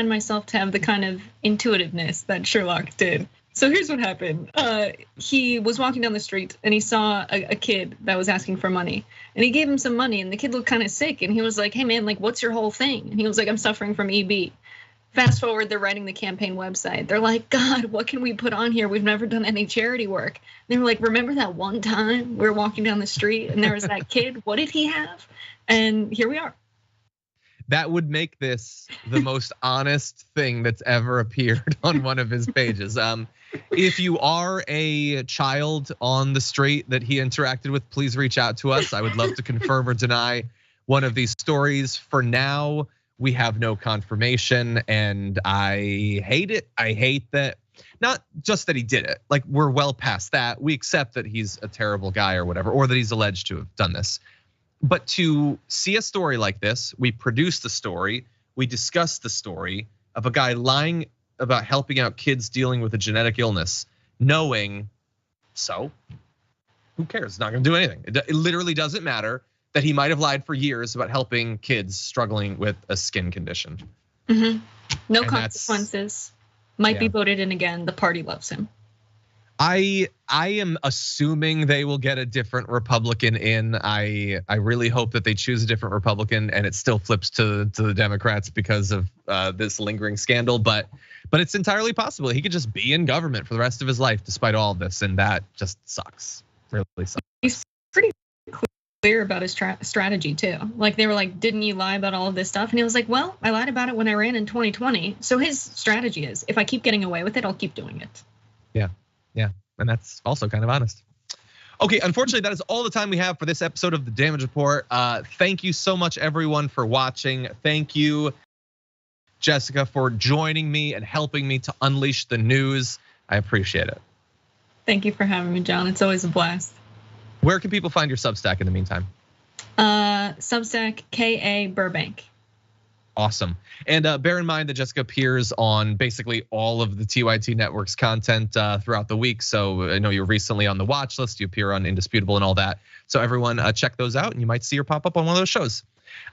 myself to have the kind of intuitiveness that Sherlock did. So here's what happened. He was walking down the street and he saw a kid that was asking for money, and he gave him some money, and the kid looked kind of sick, and he was like, "Hey man, like what's your whole thing?" And he was like, "I'm suffering from EB." Fast forward, they're writing the campaign website. They're like, "God, what can we put on here? We've never done any charity work." And they were like, "Remember that one time we were walking down the street and there was that kid? What did he have?" And here we are. That would make this the most honest thing that's ever appeared on one of his pages. If you are a child on the street that he interacted with, please reach out to us. I would love to confirm or deny one of these stories. For now, we have no confirmation, and I hate it. I hate that, not just that he did it, like we're well past that. We accept that he's a terrible guy or whatever, or that he's alleged to have done this. But to see a story like this, we produce the story, we discuss the story of a guy lying about helping out kids dealing with a genetic illness, knowing, so who cares? It's not gonna do anything. It literally doesn't matter that he might have lied for years about helping kids struggling with a skin condition. No consequences. Might be voted in again. The party loves him. I am assuming they will get a different Republican in. I really hope that they choose a different Republican and it still flips to the Democrats because of this lingering scandal. But it's entirely possible he could just be in government for the rest of his life despite all of this, and that just sucks. Really sucks. He's pretty clear about his strategy too. Like they were like, "Didn't you lie about all of this stuff?" And he was like, "Well, I lied about it when I ran in 2020." So his strategy is, if I keep getting away with it, I'll keep doing it. Yeah, and that's also kind of honest. Okay, unfortunately, that is all the time we have for this episode of the Damage Report. Thank you so much, everyone, for watching. Thank you, Jessica, for joining me and helping me to unleash the news. I appreciate it. Thank you for having me, John. It's always a blast. Where can people find your Substack in the meantime? Substack KA Burbank. Awesome. And bear in mind that Jessica appears on basically all of the TYT Network's content throughout the week. So I know you're recently on the watch list. You appear on Indisputable and all that. So everyone check those out and you might see her pop up on one of those shows.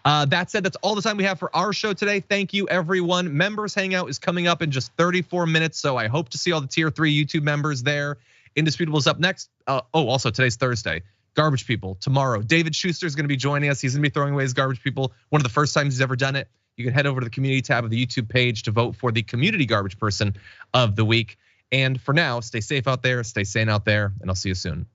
That said, that's all the time we have for our show today. Thank you, everyone. Members Hangout is coming up in just 34 minutes. So I hope to see all the tier 3 YouTube members there. Indisputable is up next. Also today's Thursday. Garbage People tomorrow. David Schuster is going to be joining us. He's going to be throwing away his Garbage People. One of the first times he's ever done it. You can head over to the community tab of the YouTube page to vote for the community garbage person of the week. And for now, stay safe out there, stay sane out there, and I'll see you soon.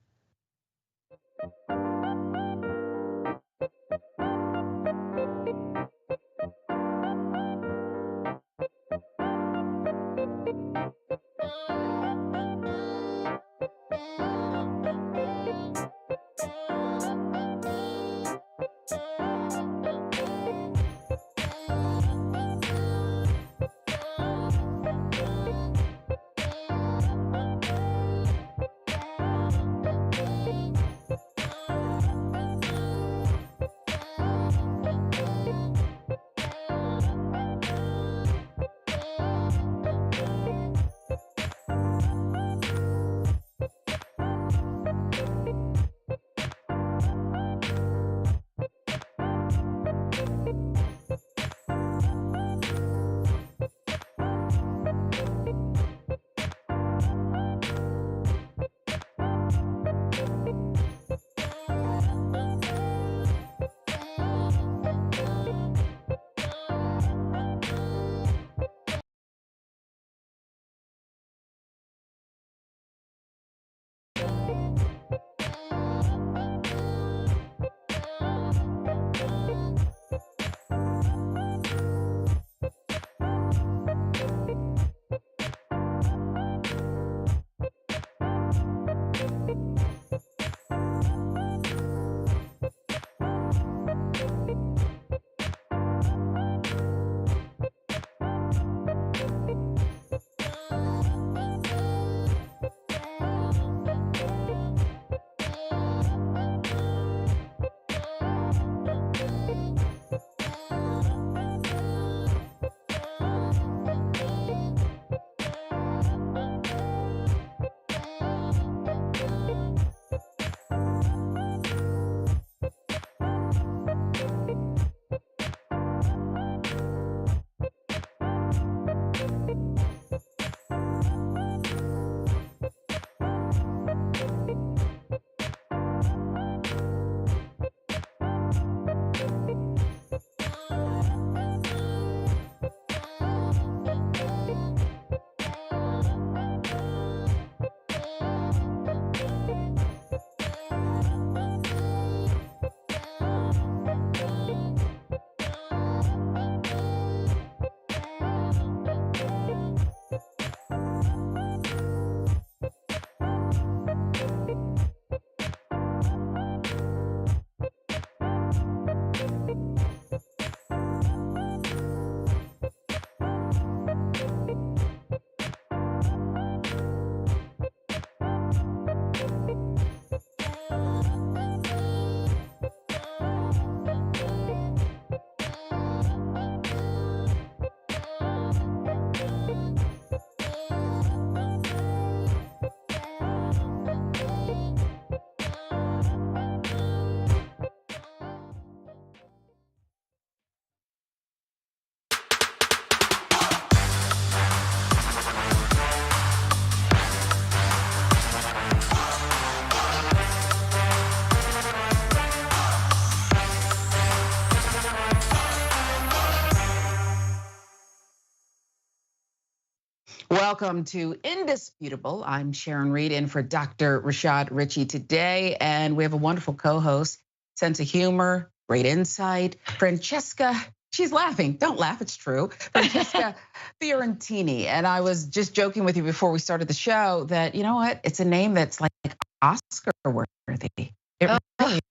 Welcome to Indisputable. I'm Sharon Reed in for Dr. Rashad Ritchie today, and we have a wonderful co-host, sense of humor, great insight, Francesca. She's laughing. Don't laugh, it's true. Francesca Fiorentini. And I was just joking with you before we started the show that, you know what? It's a name that's like Oscar worthy. It really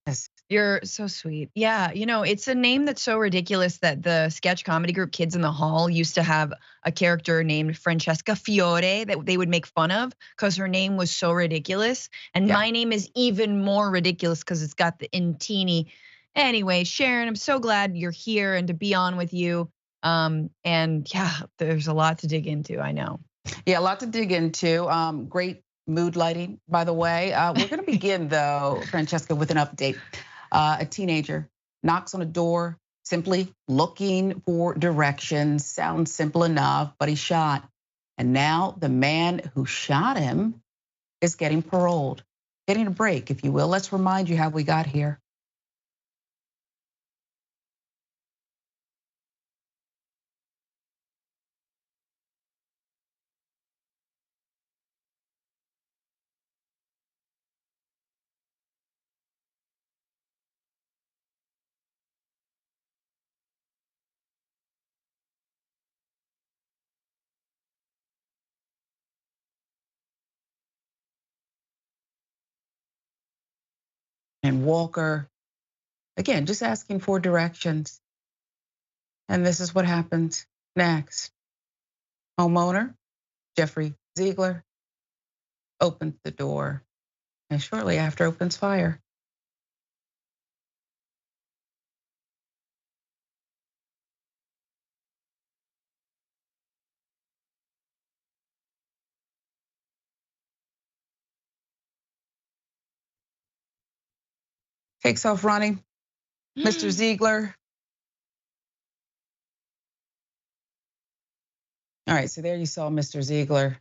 is. You're so sweet. Yeah, it's a name that's so ridiculous that the sketch comedy group Kids in the Hall used to have a character named Francesca Fiore that they would make fun of because her name was so ridiculous. And my name is even more ridiculous because it's got the intini. Anyway, Sharon, I'm so glad you're here and to be on with you. And yeah, there's a lot to dig into, I know. Yeah, a lot to dig into. Great mood lighting, by the way. We're gonna begin though, Francesca, with an update. A teenager knocks on a door, simply looking for directions. Sounds simple enough, but he's shot. And now the man who shot him is getting paroled, getting a break, if you will. Let's remind you how we got here. And Walker, again, just asking for directions. And this is what happens next. Homeowner, Jeffrey Ziegler, opens the door and shortly after opens fire. Takes off running. Mr. Ziegler. All right, so there you saw Mr. Ziegler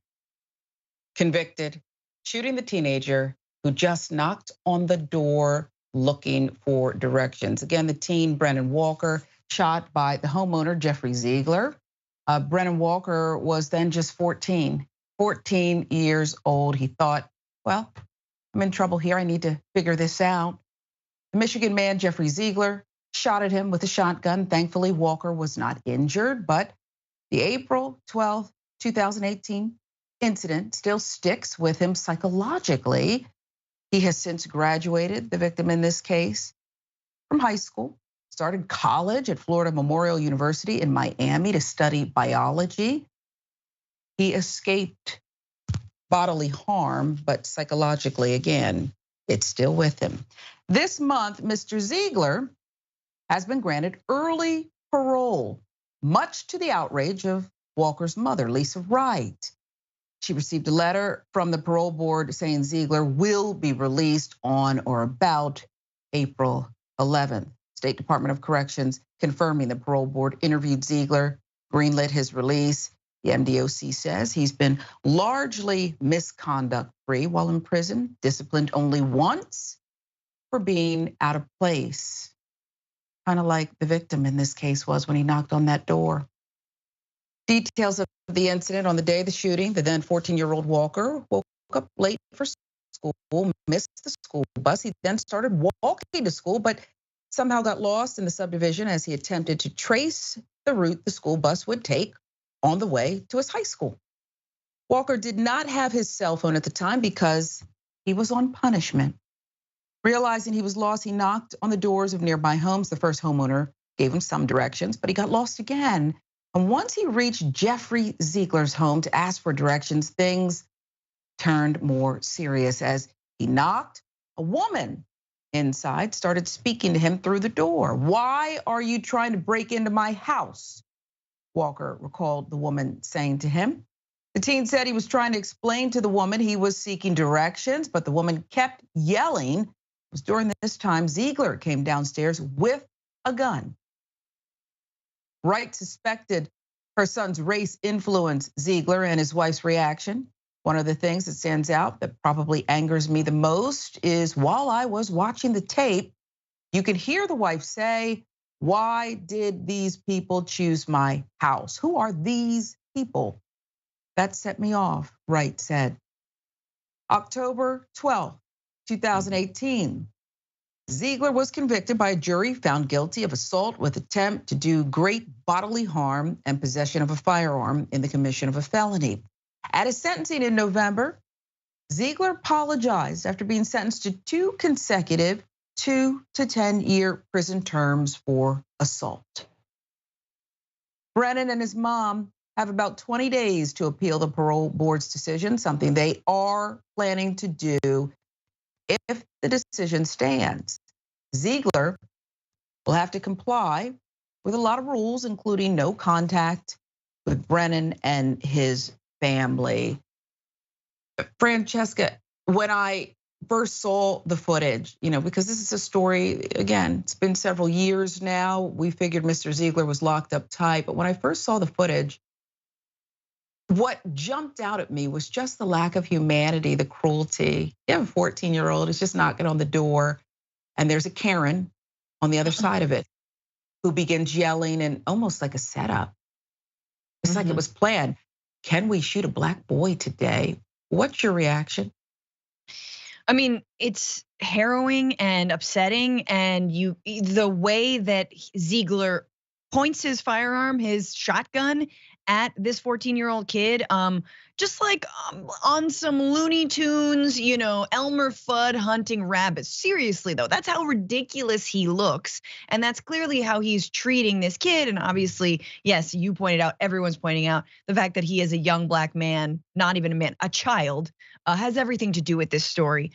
convicted, shooting the teenager who just knocked on the door looking for directions. Again, the teen, Brennan Walker, shot by the homeowner, Jeffrey Ziegler. Brennan Walker was then just 14 years old. He thought, well, I'm in trouble here. I need to figure this out. The Michigan man, Jeffrey Ziegler, shot at him with a shotgun. Thankfully, Walker was not injured, but the April 12th, 2018 incident still sticks with him psychologically. He has since graduated, the victim in this case, from high school, started college at Florida Memorial University in Miami to study biology. He escaped bodily harm, but psychologically, again, it's still with him. This month, Mr. Ziegler has been granted early parole, much to the outrage of Walker's mother, Lisa Wright. She received a letter from the parole board saying Ziegler will be released on or about April 11th. State Department of Corrections confirming the parole board interviewed Ziegler, greenlit his release. The MDOC says he's been largely misconduct free while in prison, disciplined only once for being out of place. Kind of like the victim in this case was when he knocked on that door. Details of the incident: on the day of the shooting, the then 14-year-old Walker woke up late for school, missed the school bus. He then started walking to school, but somehow got lost in the subdivision as he attempted to trace the route the school bus would take on the way to his high school. Walker did not have his cell phone at the time because he was on punishment. Realizing he was lost, he knocked on the doors of nearby homes. The first homeowner gave him some directions, but he got lost again. And once he reached Jeffrey Ziegler's home to ask for directions, things turned more serious. As he knocked, a woman inside started speaking to him through the door. "Why are you trying to break into my house?" Walker recalled the woman saying to him. The teen said he was trying to explain to the woman he was seeking directions, but the woman kept yelling. It was during this time Ziegler came downstairs with a gun. Wright suspected her son's race influenced Ziegler and his wife's reaction. One of the things that stands out that probably angers me the most is while I was watching the tape, you could hear the wife say, "Why did these people choose my house? Who are these people?" That set me off, Wright said. October 12th, 2018. Ziegler was convicted by a jury, found guilty of assault with attempt to do great bodily harm and possession of a firearm in the commission of a felony. At his sentencing in November, Ziegler apologized after being sentenced to 2 consecutive 2 to 10-year prison terms for assault. Brennan and his mom have about 20 days to appeal the parole board's decision, something they are planning to do if the decision stands. Ziegler will have to comply with a lot of rules, including no contact with Brennan and his family. Francesca, when I first saw the footage, because this is a story, again, it's been several years now. We figured Mr. Ziegler was locked up tight, but when I first saw the footage, what jumped out at me was just the lack of humanity, the cruelty. You have a 14-year-old who's just knocking on the door, and there's a Karen on the other side of it who begins yelling and almost like a setup. It's like it was planned. Can we shoot a black boy today? What's your reaction? I mean, it's harrowing and upsetting, and the way that Ziegler points his firearm, his shotgun, at this 14-year-old kid, just like on some Looney Tunes, Elmer Fudd hunting rabbits. Seriously though, that's how ridiculous he looks. And that's clearly how he's treating this kid. And obviously, yes, you pointed out, everyone's pointing out the fact that he is a young black man, not even a man, a child, has everything to do with this story.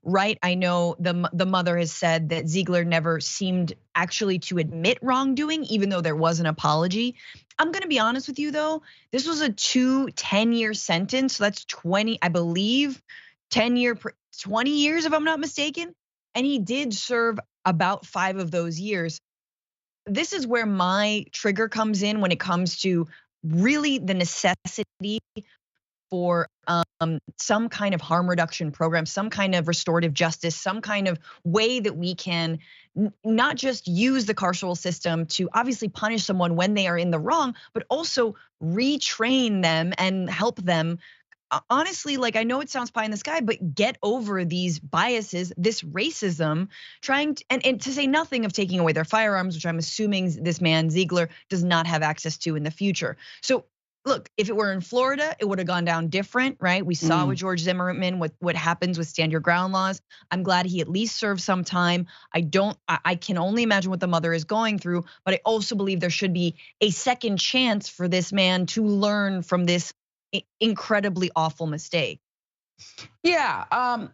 Right, I know the mother has said that Ziegler never seemed actually to admit wrongdoing, even though there was an apology. I'm gonna be honest with you though, this was a 10-year sentence, so that's 20, I believe, 20 years if I'm not mistaken. And he did serve about 5 of those years. This is where my trigger comes in when it comes to really the necessity for some kind of harm reduction program, some kind of restorative justice, some kind of way that we can not just use the carceral system to obviously punish someone when they are in the wrong, but also retrain them and help them. Honestly, like, I know it sounds pie in the sky, but get over these biases, this racism, trying to, and to say nothing of taking away their firearms, which I'm assuming this man Ziegler does not have access to in the future. So look, if it were in Florida, it would have gone down different, right? We saw with George Zimmerman what happens with stand your ground laws. I'm glad he at least served some time. I can only imagine what the mother is going through, but I also believe there should be a second chance for this man to learn from this incredibly awful mistake. Yeah,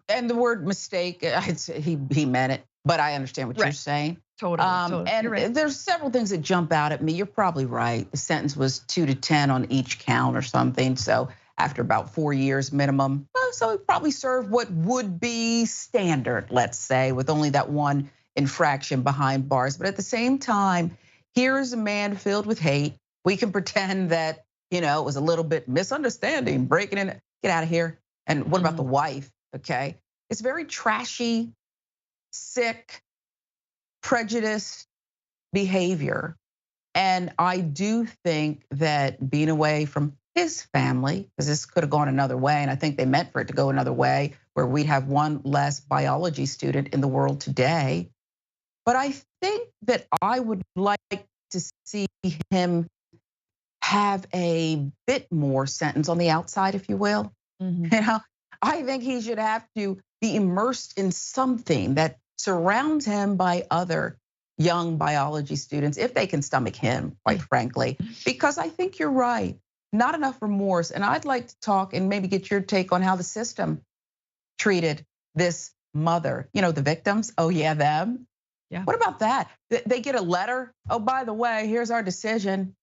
and the word mistake, he meant it, but I understand what you're saying. Totally. And right. There's several things that jump out at me. You're probably right. The sentence was 2 to 10 on each count or something. So after about 4 years minimum, so he probably served what would be standard, let's say, with only that one infraction behind bars. But at the same time, here is a man filled with hate. We can pretend that, it was a little bit misunderstanding, breaking in, get out of here. And what about the wife? Okay, it's very trashy, sick, prejudiced behavior. And I do think that being away from his family, because this could have gone another way, and I think they meant for it to go another way, where we'd have one less biology student in the world today. But I think that I would like to see him have a bit more sentence on the outside, if you will. I think he should have to be immersed in something that surrounds him by other young biology students, if they can stomach him, quite frankly, because I think you're right. Not enough remorse. And I'd like to talk and maybe get your take on how the system treated this mother. The victims, oh yeah, them. Yeah. What about that? They get a letter, oh, by the way, here's our decision.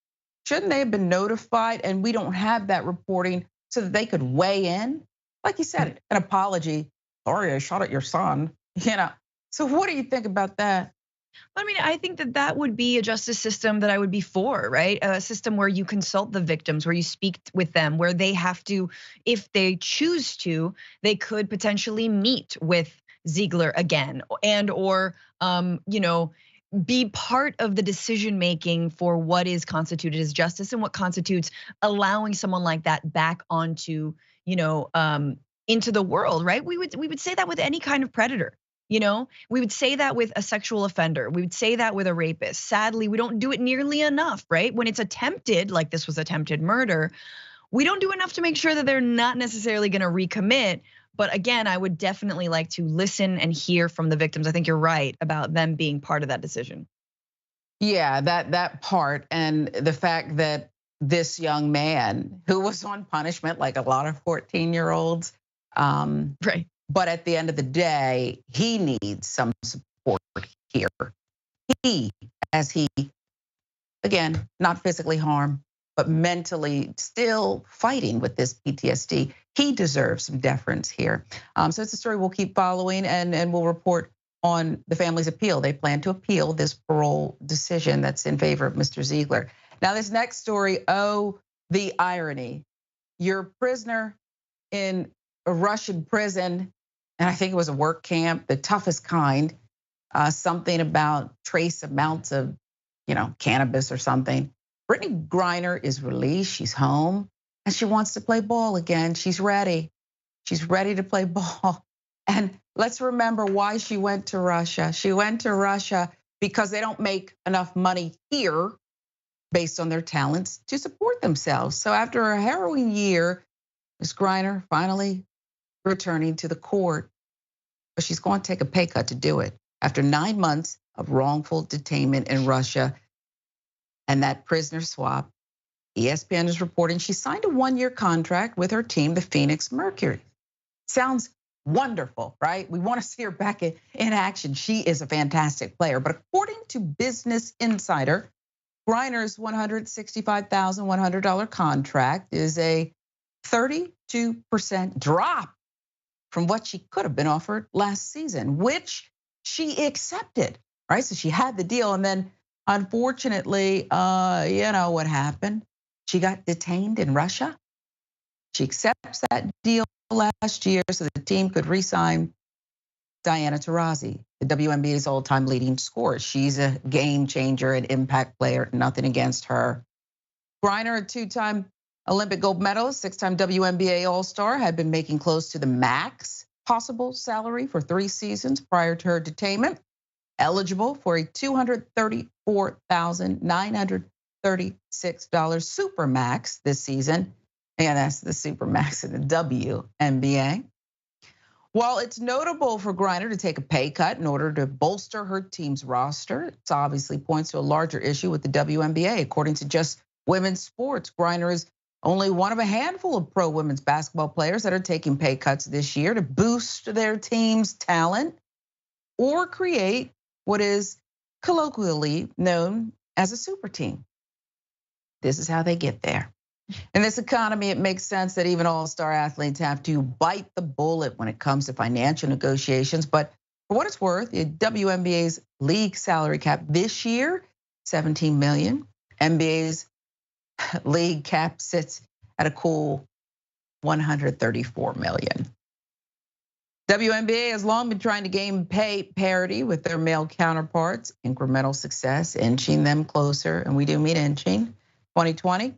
Shouldn't they have been notified? And we don't have that reporting so that they could weigh in? Like you said, an apology. Sorry, I shot at your son. So what do you think about that? I mean, I think that would be a justice system that I would be for, right? A system where you consult the victims, where you speak with them, where they have to, if they choose to, they could potentially meet with Ziegler again, and or be part of the decision making for what is constituted as justice and what constitutes allowing someone like that back onto, into the world, right? We would say that with any kind of predator. We would say that with a sexual offender. We would say that with a rapist. Sadly, we don't do it nearly enough, right? When it's attempted, like this was attempted murder, we don't do enough to make sure that they're not necessarily going to recommit. But again, I would definitely like to listen and hear from the victims. I think you're right about them being part of that decision. Yeah, that part, and the fact that this young man who was on punishment like a lot of 14-year-olds, right. But at the end of the day, he needs some support here. As he, again, not physically harmed, but mentally still fighting with this PTSD, he deserves some deference here. So it's a story we'll keep following, and we'll report on the family's appeal. They plan to appeal this parole decision that's in favor of Mr. Ziegler. Now, this next story, the irony. You're a prisoner in a Russian prison, and I think it was a work camp, the toughest kind. Something about trace amounts of, cannabis or something. Brittney Griner is released, she's home, and she wants to play ball again. She's ready. She's ready to play ball. And let's remember why she went to Russia. She went to Russia because they don't make enough money here based on their talents to support themselves. So after a harrowing year, Ms. Griner finally returning to the court, but she's going to take a pay cut to do it. After 9 months of wrongful detainment in Russia and that prisoner swap, ESPN is reporting she signed a 1-year contract with her team, the Phoenix Mercury. Sounds wonderful, right? We want to see her back in action. She is a fantastic player. But according to Business Insider, Griner's $165,100 contract is a 32% drop from what she could have been offered last season, which she accepted, right? So she had the deal, and then unfortunately, what happened? She got detained in Russia. She accepts that deal last year so the team could re-sign Diana Taurasi, the WNBA's all-time leading scorer. She's a game changer, an impact player, nothing against her. Griner, a 2-time Olympic gold medalist, 6-time WNBA All-Star, had been making close to the max possible salary for 3 seasons prior to her detainment, eligible for a $234,936 supermax this season, and that's the supermax in the WNBA. While it's notable for Griner to take a pay cut in order to bolster her team's roster, it obviously points to a larger issue with the WNBA. According to Just Women's Sports, Griner is only one of a handful of pro women's basketball players that are taking pay cuts this year to boost their team's talent or create what is colloquially known as a super team. This is how they get there. In this economy, it makes sense that even all-star athletes have to bite the bullet when it comes to financial negotiations. But for what it's worth, the WNBA's league salary cap this year, $17 million. NBA's league cap sits at a cool $134 million. WNBA has long been trying to gain pay parity with their male counterparts, incremental success, inching them closer, and we do mean inching. 2020,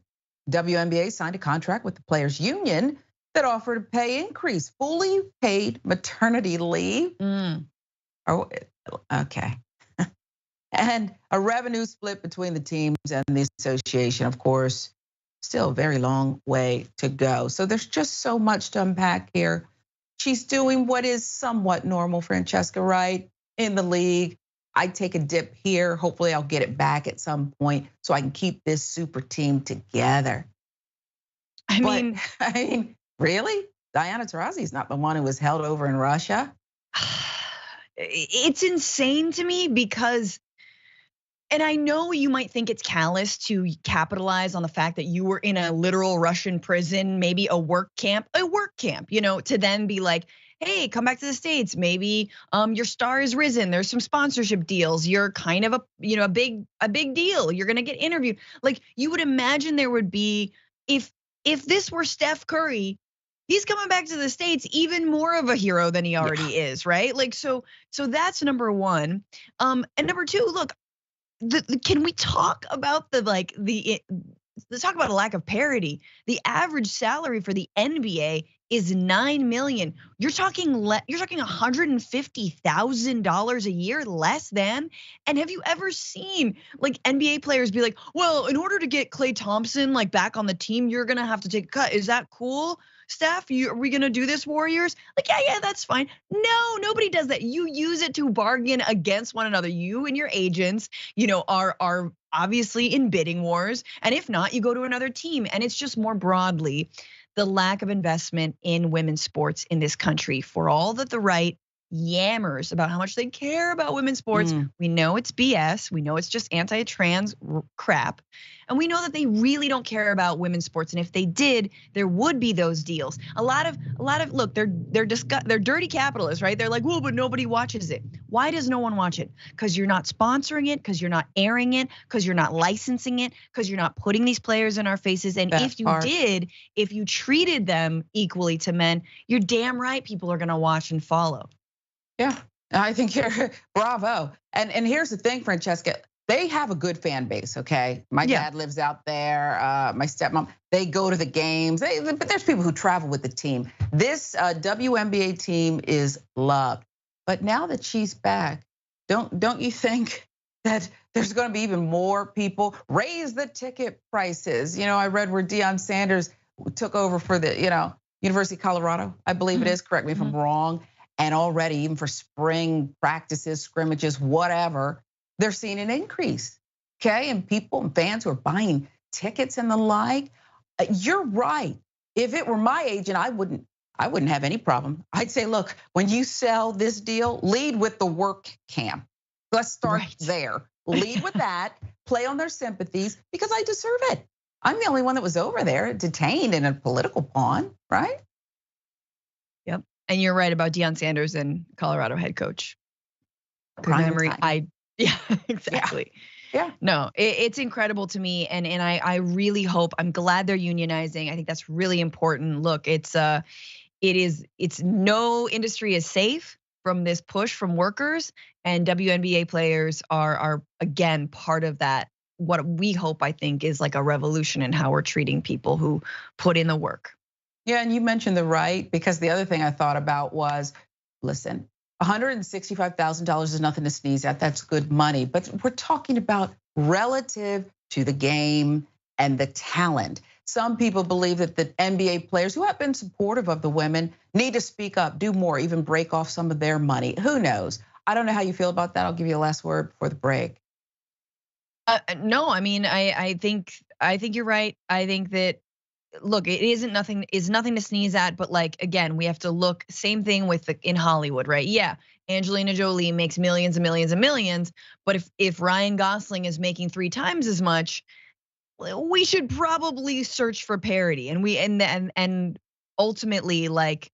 WNBA signed a contract with the Players Union that offered a pay increase, fully paid maternity leave. Oh, okay. And a revenue split between the teams and the association, of course, still a very long way to go. So there's just so much to unpack here. She's doing what is somewhat normal, Francesca, right? In the league. I take a dip here. Hopefully I'll get it back at some point so I can keep this super team together. I mean, really? Diana Taurasi is not the one who was held over in Russia. It's insane to me because, and I know you might think it's callous to capitalize on the fact that you were in a literal Russian prison, maybe a work camp, to then be like, hey, come back to the States. Maybe your star is risen. There's some sponsorship deals. You're kind of a big deal. You're gonna get interviewed. Like you would imagine there would be, if this were Steph Curry, he's coming back to the States even more of a hero than he already is, right? Like so that's number one. And number two, look, can we talk about let's talk about a lack of parity. The average salary for the NBA is $9 million. You're talking $150,000 a year less than. And have you ever seen like NBA players be like, well, in order to get Klay Thompson like back on the team, you're gonna have to take a cut. Is that cool? Steph, are we gonna do this, Warriors? Like, yeah, that's fine. No, nobody does that. You use it to bargain against one another. You and your agents, are obviously in bidding wars. And if not, you go to another team. And it's just more broadly the lack of investment in women's sports in this country. For all that the right yammers about how much they care about women's sports, we know it's BS. We know it's just anti-trans crap. And we know that they really don't care about women's sports. And if they did, there would be those deals. A lot of look, they're dirty capitalists, right? They're like, well, but nobody watches it. Why does no one watch it? Because you're not sponsoring it, because you're not airing it, because you're not licensing it, because you're not putting these players in our faces. And if you treated them equally to men, you're damn right people are gonna watch and follow. Yeah, I think you're bravo. And here's the thing, Francesca, they have a good fan base, okay? My dad lives out there, my stepmom, they go to the games, but there's people who travel with the team. This WNBA team is loved. But now that she's back, don't you think that there's gonna be even more people? Raise the ticket prices. I read where Deion Sanders took over for the, University of Colorado, I believe it is, correct me if I'm wrong. And already, even for spring practices, scrimmages, whatever, they're seeing an increase, okay? And people and fans who are buying tickets and the like. You're right. If it were my agent, I wouldn't have any problem. I'd say, look, when you sell this deal, lead with the work camp. Let's start there. Lead with that, play on their sympathies, because I deserve it. I'm the only one that was over there detained in a political pawn, right? Yep. And you're right about Deion Sanders and Colorado head coach. Yeah, exactly. Yeah. No, it's incredible to me, and I really hope. I'm glad they're unionizing. I think that's really important. Look, it's no industry is safe from this push from workers, and WNBA players are again part of that. What we hope, I think, is like a revolution in how we're treating people who put in the work. Yeah, and you mentioned the right, because the other thing I thought about was, listen, $165,000 is nothing to sneeze at. That's good money, but we're talking about relative to the game and the talent. Some people believe that the NBA players who have been supportive of the women need to speak up, do more, even break off some of their money. Who knows? I don't know how you feel about that. I'll give you a last word before the break. No, I mean, I think you're right. I think that, look, it's nothing to sneeze at, but like, again, we have to look, same thing with in Hollywood, right? Yeah, Angelina Jolie makes millions and millions and millions, but if Ryan Gosling is making 3 times as much, we should probably search for parity. And ultimately, like,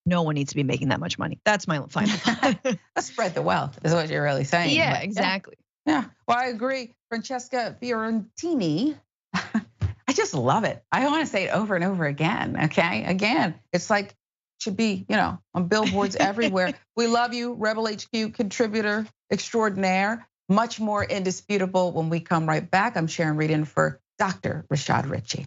no one needs to be making that much money. That's my final thought. Let's spread the wealth, is what you're really saying. Yeah, but, exactly. Yeah, well, I agree. Francesca Fiorentini, I just love it. I want to say it over and over again, okay? Again, it's like, should be, on billboards everywhere. We love you, Rebel HQ contributor extraordinaire. Much more indisputable when we come right back. I'm Sharon Reed in for Dr. Rashad Ritchie.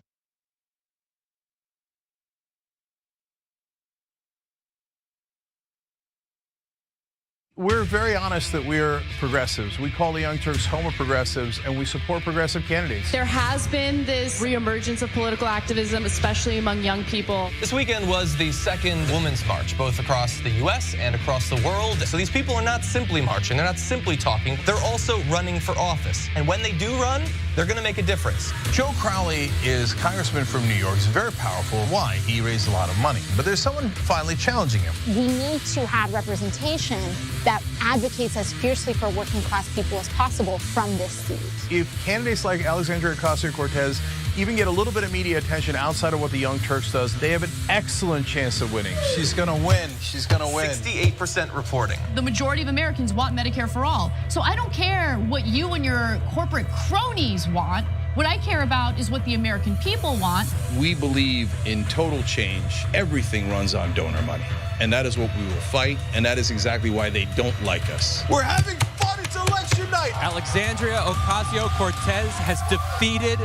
We're very honest that we're progressives. We call the Young Turks home of progressives, and we support progressive candidates. There has been this reemergence of political activism, especially among young people. This weekend was the second Women's March, both across the US and across the world. So these people are not simply marching, they're not simply talking, they're also running for office. And when they do run, they're gonna make a difference. Joe Crowley is congressman from New York. He's very powerful. Why? He raised a lot of money. But there's someone finally challenging him. We need to have representation that advocates as fiercely for working class people as possible from this seat. If candidates like Alexandria Ocasio-Cortez even get a little bit of media attention outside of what the Young Turks does, they have an excellent chance of winning. She's gonna win, she's gonna win. 68% reporting. The majority of Americans want Medicare for all. So I don't care what you and your corporate cronies want. What I care about is what the American people want. We believe in total change. Everything runs on donor money. And that is what we will fight, and that is exactly why they don't like us. We're having fun, it's election night. Alexandria Ocasio-Cortez has defeated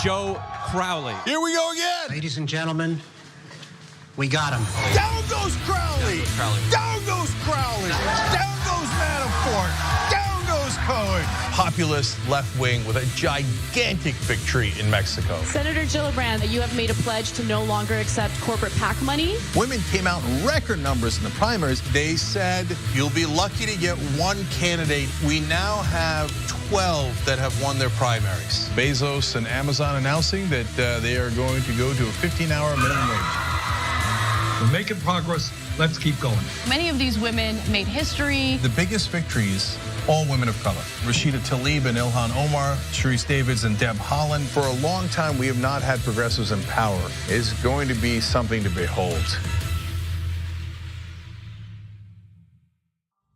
Joe Crowley. Here we go again. Ladies and gentlemen, we got him. Down goes Crowley. Down goes Crowley. Down goes Manafort. Down goes Cohen. Populist left wing with a gigantic victory in Mexico. Senator Gillibrand, you have made a pledge to no longer accept corporate PAC money. Women came out in record numbers in the primaries. They said you'll be lucky to get one candidate. We now have 12 that have won their primaries. Bezos and Amazon announcing that they are going to go to a 15-hour minimum wage. We're making progress. Let's keep going. Many of these women made history. The biggest victories, all women of color. Rashida Tlaib and Ilhan Omar, Sharice Davids and Deb Haaland. For a long time, we have not had progressives in power. It's going to be something to behold.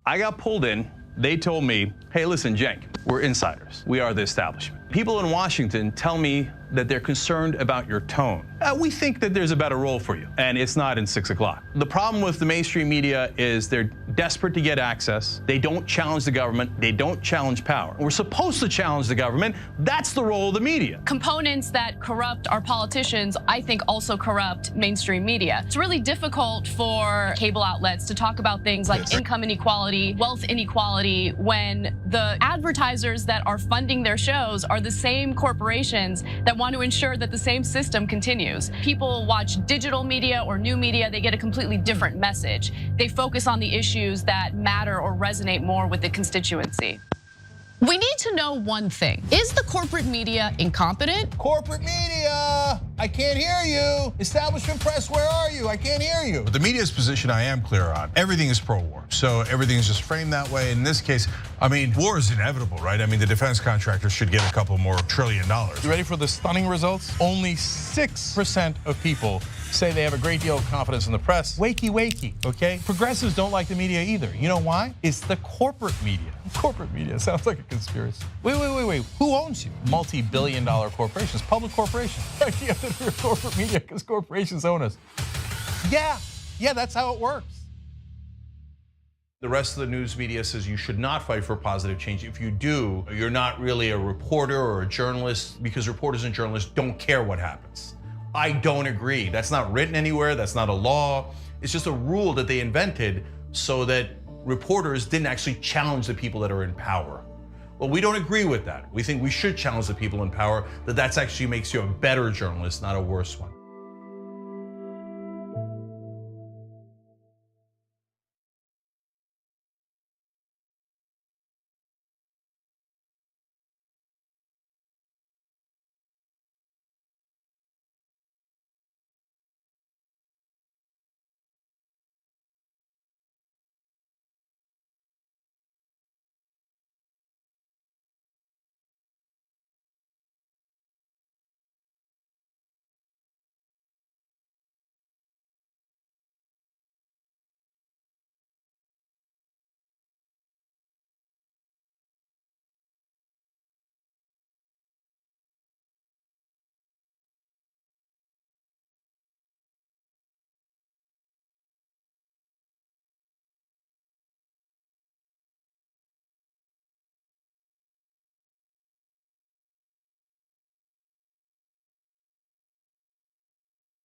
I got pulled in. They told me, hey, listen, Cenk, we're insiders. We are the establishment. People in Washington tell me that they're concerned about your tone. We think that there's a better role for you, and it's not in 6 o'clock. The problem with the mainstream media is they're desperate to get access. They don't challenge the government. They don't challenge power. We're supposed to challenge the government. That's the role of the media. Components that corrupt our politicians, I think, also corrupt mainstream media. It's really difficult for cable outlets to talk about things like income inequality, wealth inequality, when the advertisers that are funding their shows are the same corporations that want to ensure that the same system continues. People watch digital media or new media, they get a completely different message. They focus on the issues that matter or resonate more with the constituency. We need to know one thing. Is the corporate media incompetent? Corporate media, I can't hear you. Establishment press, where are you? I can't hear you. But the media's position I am clear on. Everything is pro-war, so everything is just framed that way. In this case, I mean, war is inevitable, right? I mean, the defense contractors should get a couple more $1 trillion. You ready for the stunning results? Only 6% of people say they have a great deal of confidence in the press. Wakey, wakey, okay? Progressives don't like the media either. You know why? It's the corporate media. Corporate media sounds like a conspiracy. Wait. Who owns you? Multi-billion-dollar corporations, public corporations. Right? You have to do corporate media because corporations own us. Yeah, that's how it works. The rest of the news media says you should not fight for positive change. If you do, you're not really a reporter or a journalist, because reporters and journalists don't care what happens. I don't agree. That's not written anywhere. That's not a law. It's just a rule that they invented so that reporters didn't actually challenge the people that are in power. Well, we don't agree with that. We think we should challenge the people in power, that actually makes you a better journalist, not a worse one.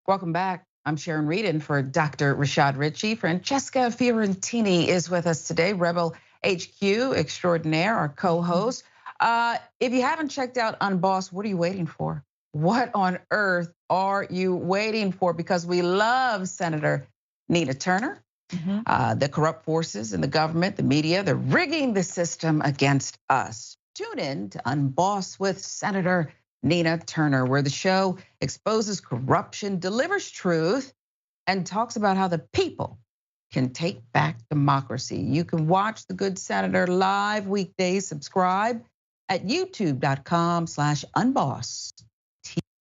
Welcome back. I'm Sharon Reed, and for Dr. Rashad Ritchie, Francesca Fiorentini is with us today, Rebel HQ extraordinaire, our co-host. If you haven't checked out Unbossed, what are you waiting for? What on earth are you waiting for? Because we love Senator Nina Turner. The corrupt forces in the government, the media, they're rigging the system against us. Tune in to Unbossed with Senator Nina Turner, where the show exposes corruption, delivers truth, and talks about how the people can take back democracy. You can watch The Good Senator live weekdays. Subscribe at youtube.com/unbossed,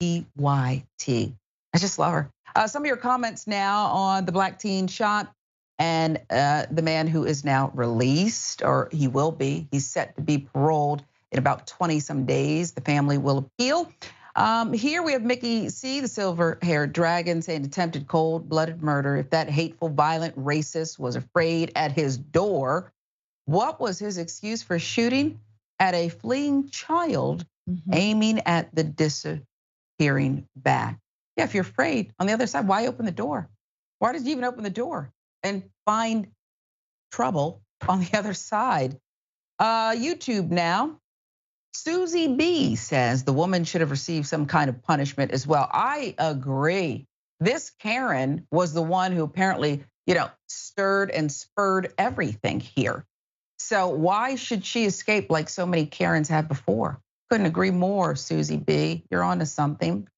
TYT. I just love her. Some of your comments now on the black teen shot and the man who is now released, or he will be. He's set to be paroled in about 20 some days. The family will appeal. Here we have Mickey C, the silver-haired dragon, saying attempted cold-blooded murder. If that hateful, violent racist was afraid at his door, what was his excuse for shooting? at a fleeing child, aiming at the disappearing bag. Yeah, if you're afraid on the other side, why open the door? Why did you even open the door and find trouble on the other side? YouTube now. Susie B says the woman should have received some kind of punishment as well. I agree. This Karen was the one who apparently, stirred and spurred everything here. So why should she escape like so many Karens have before? Couldn't agree more, Susie B. You're onto something.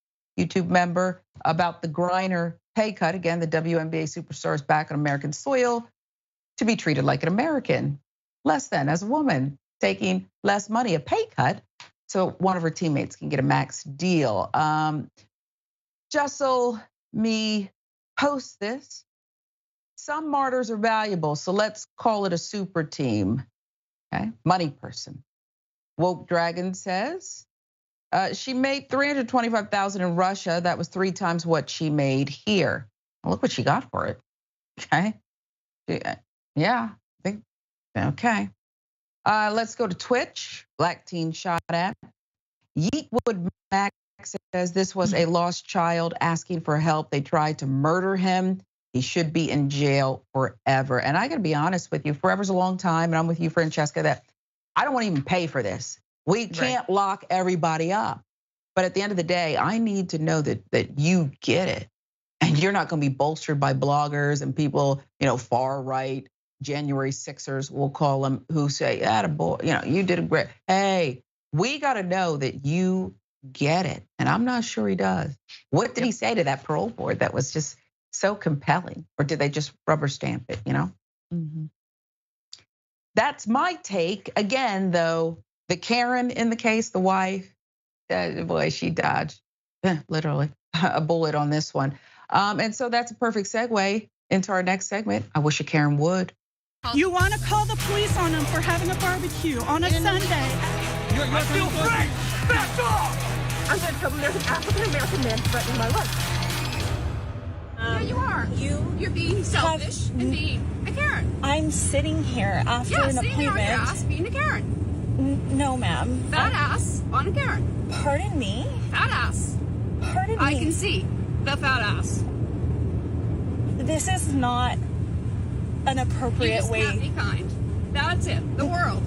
YouTube member about the Griner pay cut. Again, the WNBA superstar is back on American soil to be treated like an American, less than as a woman, taking less money, a pay cut, so one of her teammates can get a max deal. Jessel me posts this. Some martyrs are valuable, so let's call it a super team. Okay, money person. Woke Dragon says she made $325,000 in Russia. That was 3 times what she made here. Well, look what she got for it. Okay, yeah, I think okay. Let's go to Twitch. Black teen shot at. Yeetwood Max says this was a lost child asking for help. They tried to murder him. He should be in jail forever. And I gotta be honest with you, forever's a long time, and I'm with you, Francesca, that I don't want to even pay for this. We can't lock everybody up. But at the end of the day, I need to know that you get it. And you're not gonna be bolstered by bloggers and people, far right, January 6ers, we'll call them, who say, attaboy, you did a great. Hey, we gotta know that you get it. And I'm not sure he does. What did he say to that parole board that was just so compelling? Or did they just rubber stamp it, That's my take. Again, though, the Karen in the case, the wife, boy, she dodged literally a bullet on this one. And so that's a perfect segue into our next segment. I wish a Karen would. You want to call the police on them for having a barbecue on a Sunday. I feel free! Back off! I'm going to tell them there's an African-American man threatening my life. Yeah, you are. You're being selfish and being a Karen. I'm sitting here after an appointment. Sitting on your ass being a Karen. No, ma'am. Fat ass on a Karen. Pardon me? Fat ass. Pardon me? I can see the fat ass. This is not an appropriate way. You just can't be kind. That's it. The world.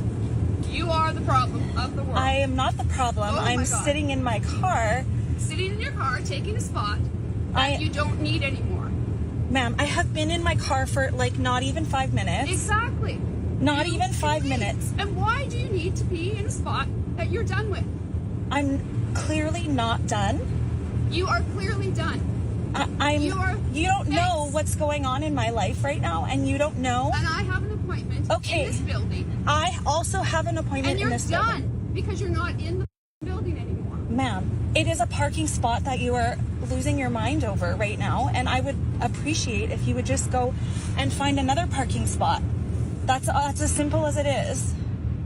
You are the problem of the world. I am not the problem. I'm sitting in my car. Sitting in your car, taking a spot that you don't need anymore. Ma'am, I have been in my car for not even 5 minutes. Exactly. Not even 5 minutes. And why do you need to be in a spot that you're done with? I'm clearly not done. You are clearly done. You don't know what's going on in my life right now, and you don't know. And I have an appointment in this building. I also have an appointment in this building. And you're done because you're not in the building anymore. Ma'am, it is a parking spot that you are losing your mind over right now, and I would appreciate if you would just go and find another parking spot. That's as simple as it is.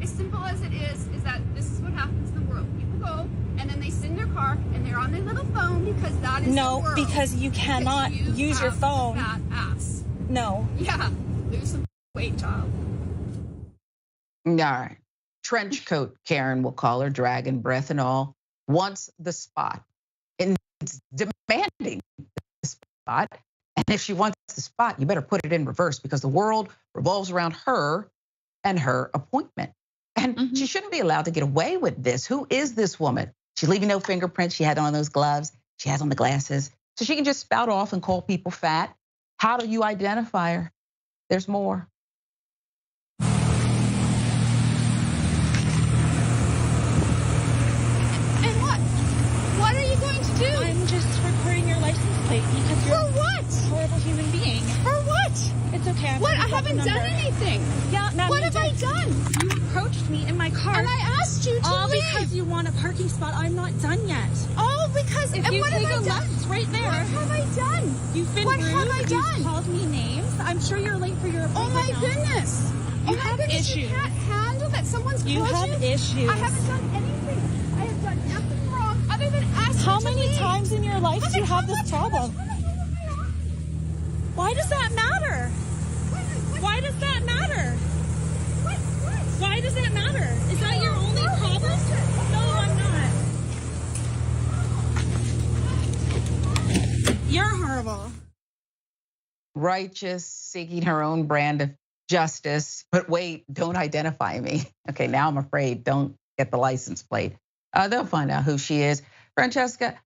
As simple as it is that this is what happens in the world. People go and then they sit in their car and they're on their little phone because that is the world. Because you cannot use your phone. Fat ass. No. Yeah, lose some weight, child. All right. Trench coat Karen, we'll call her, dragon breath and all, wants the spot. And it's demanding the spot. And if she wants the spot, you better put it in reverse because the world revolves around her and her appointment. And she shouldn't be allowed to get away with this. Who is this woman? She's leaving no fingerprints. She had on those gloves. She has on the glasses. So she can just spout off and call people fat. How do you identify her? There's more. And what? What are you going to do? I'm just recording your license plate because you're for what? A horrible human being. For what? It's okay. What? I haven't done anything. Yeah, ma'am. What have I done? You approached me in my car. And I asked you to leave. Because you want a parking spot. I'm not done yet. Oh, because if you what take have I a done? left right there. What have I done? You've been what rude. Have I done? You've called me names. I'm sure you're late for your appointment. Oh my goodness. You have issues. You can't handle that someone's called you. You have issues. I haven't done anything. I have done nothing wrong other than asking How many times in your life do you have this problem? Why does that matter? Why does that matter? What? Why does that matter? Is that your only No, I'm not. You're horrible. Righteous, seeking her own brand of justice. But wait, don't identify me. Okay, now I'm afraid. Don't get the license plate. They'll find out who she is. Francesca,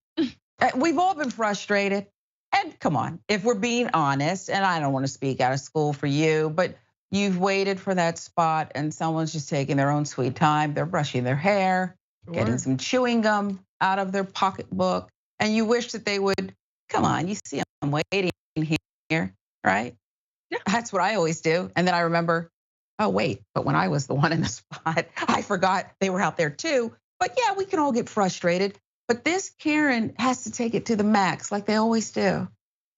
we've all been frustrated. And come on, if we're being honest, and I don't want to speak out of school for you, but you've waited for that spot and someone's just taking their own sweet time. They're brushing their hair, getting some chewing gum out of their pocketbook. And you wish that they would, come on, you see I'm waiting here, right? Yeah. That's what I always do. And then I remember, oh wait, but when I was the one in the spot, I forgot they were out there too. But yeah, we can all get frustrated. But this Karen has to take it to the max like they always do.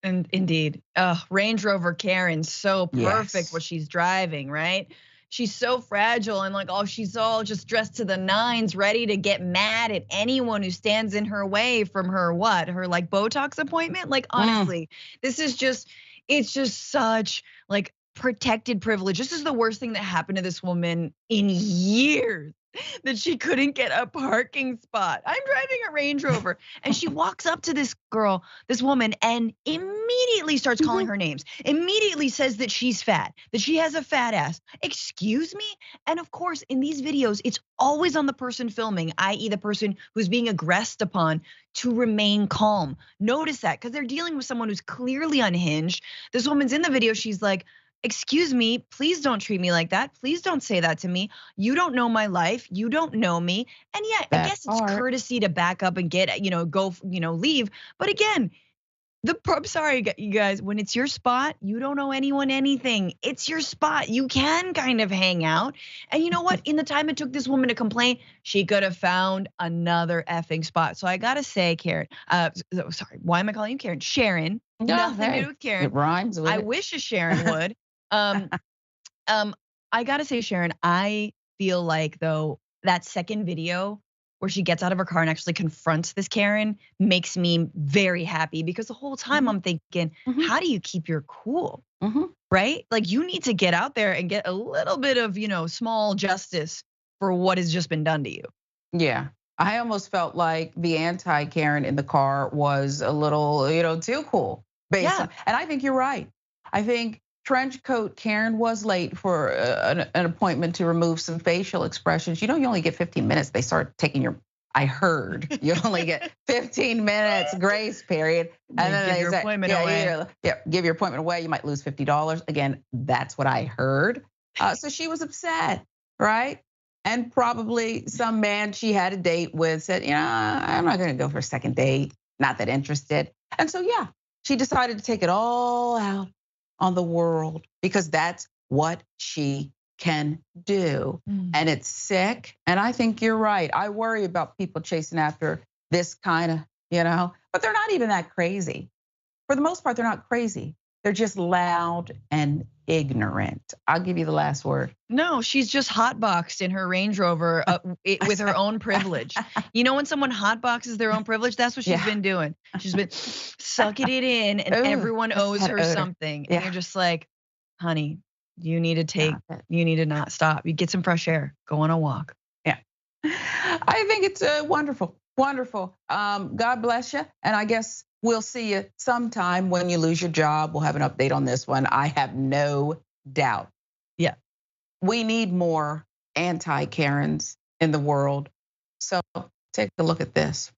And indeed, Range Rover Karen, so perfect what she's driving, right? She's so fragile and like, oh, she's all just dressed to the nines, ready to get mad at anyone who stands in her way from her her like Botox appointment. Like honestly, this is just, it's just such like protected privilege. This is the worst thing that happened to this woman in years. That she couldn't get a parking spot. I'm driving a Range Rover and she walks up to this girl, this woman, and immediately starts calling her names. Immediately says that she's fat, that she has a fat ass. Excuse me? And of course, in these videos, it's always on the person filming, i.e. the person who's being aggressed upon, to remain calm. Notice that, because they're dealing with someone who's clearly unhinged. This woman's in the video, she's like, excuse me, please don't treat me like that. Please don't say that to me. You don't know my life. You don't know me. And yeah, I guess it's courtesy to back up and get, go, leave. But again, I'm sorry, you guys, when it's your spot, you don't owe anyone anything. It's your spot. You can kind of hang out. And you know what? In the time it took this woman to complain, she could have found another effing spot. So I gotta say, Karen, sorry, why am I calling you Karen? Sharon, nothing to do with Karen. It rhymes with I wish a Sharon would. I gotta say, Sharon, I feel like though that second video where she gets out of her car and actually confronts this Karen makes me very happy, because the whole time I'm thinking, how do you keep your cool, right? Like you need to get out there and get a little bit of, small justice for what has just been done to you. Yeah, I almost felt like the anti-Karen in the car was a little, too cool. And I think you're right. I think trench coat Karen was late for an appointment to remove some facial expressions. You only get 15 minutes. They start taking I heard you only get 15 minutes grace period. And then give your appointment away. Give your appointment away. You might lose $50. Again, that's what I heard. So she was upset, right? And probably some man she had a date with said, I'm not gonna go for a second date. Not that interested. And so, she decided to take it all out on the world, because that's what she can do. And it's sick. And I think you're right. I worry about people chasing after this kind of, but they're not even that crazy. For the most part, they're not crazy. They're just loud and ignorant. I'll give you the last word. No, she's just hotboxed in her Range Rover with her own privilege. When someone hotboxes their own privilege, that's what she's been doing. She's been sucking it in, and everyone owes her something. And you're just like, honey, you need to not stop. You get some fresh air, go on a walk. Yeah, I think it's wonderful, wonderful. God bless you. And I guess we'll see you sometime when you lose your job. We'll have an update on this one. I have no doubt. Yeah. We need more anti-Karens in the world. So take a look at this.